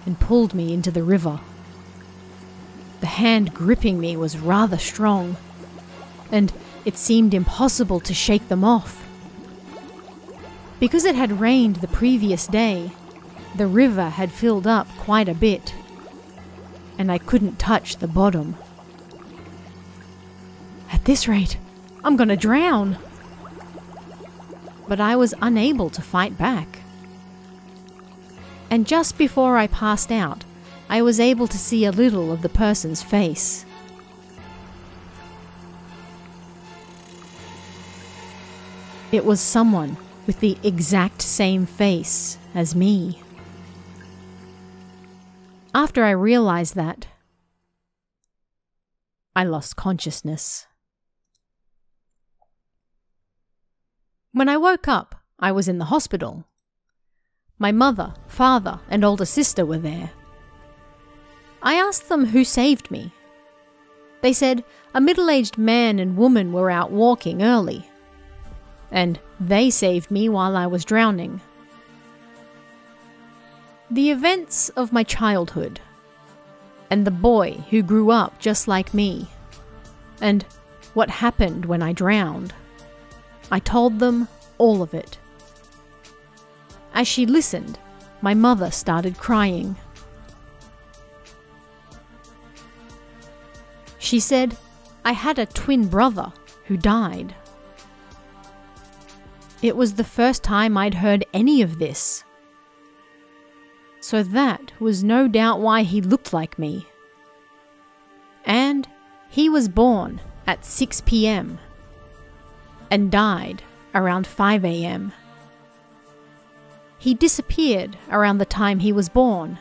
and pulled me into the river. The hand gripping me was rather strong, and it seemed impossible to shake them off. Because it had rained the previous day, the river had filled up quite a bit, and I couldn't touch the bottom. At this rate, I'm gonna drown. But I was unable to fight back. And just before I passed out, I was able to see a little of the person's face. It was someone with the exact same face as me. After I realized that, I lost consciousness. When I woke up, I was in the hospital. My mother, father, and older sister were there. I asked them who saved me. They said a middle-aged man and woman were out walking early, and they saved me while I was drowning. The events of my childhood, and the boy who grew up just like me, and what happened when I drowned. I told them all of it. As she listened, my mother started crying. She said, I had a twin brother who died. It was the first time I'd heard any of this. So that was no doubt why he looked like me. And he was born at 6 p.m. and died around 5 a.m. He disappeared around the time he was born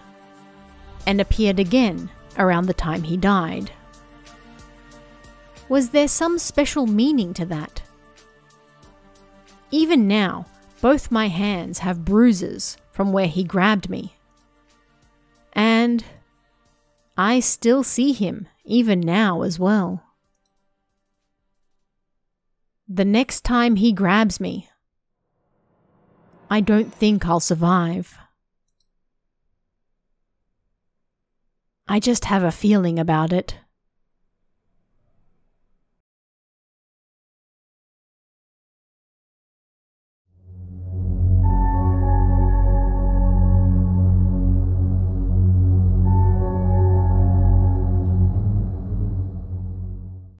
and appeared again around the time he died. Was there some special meaning to that? Even now, both my hands have bruises from where he grabbed me. And I still see him even now as well. The next time he grabs me, I don't think I'll survive. I just have a feeling about it.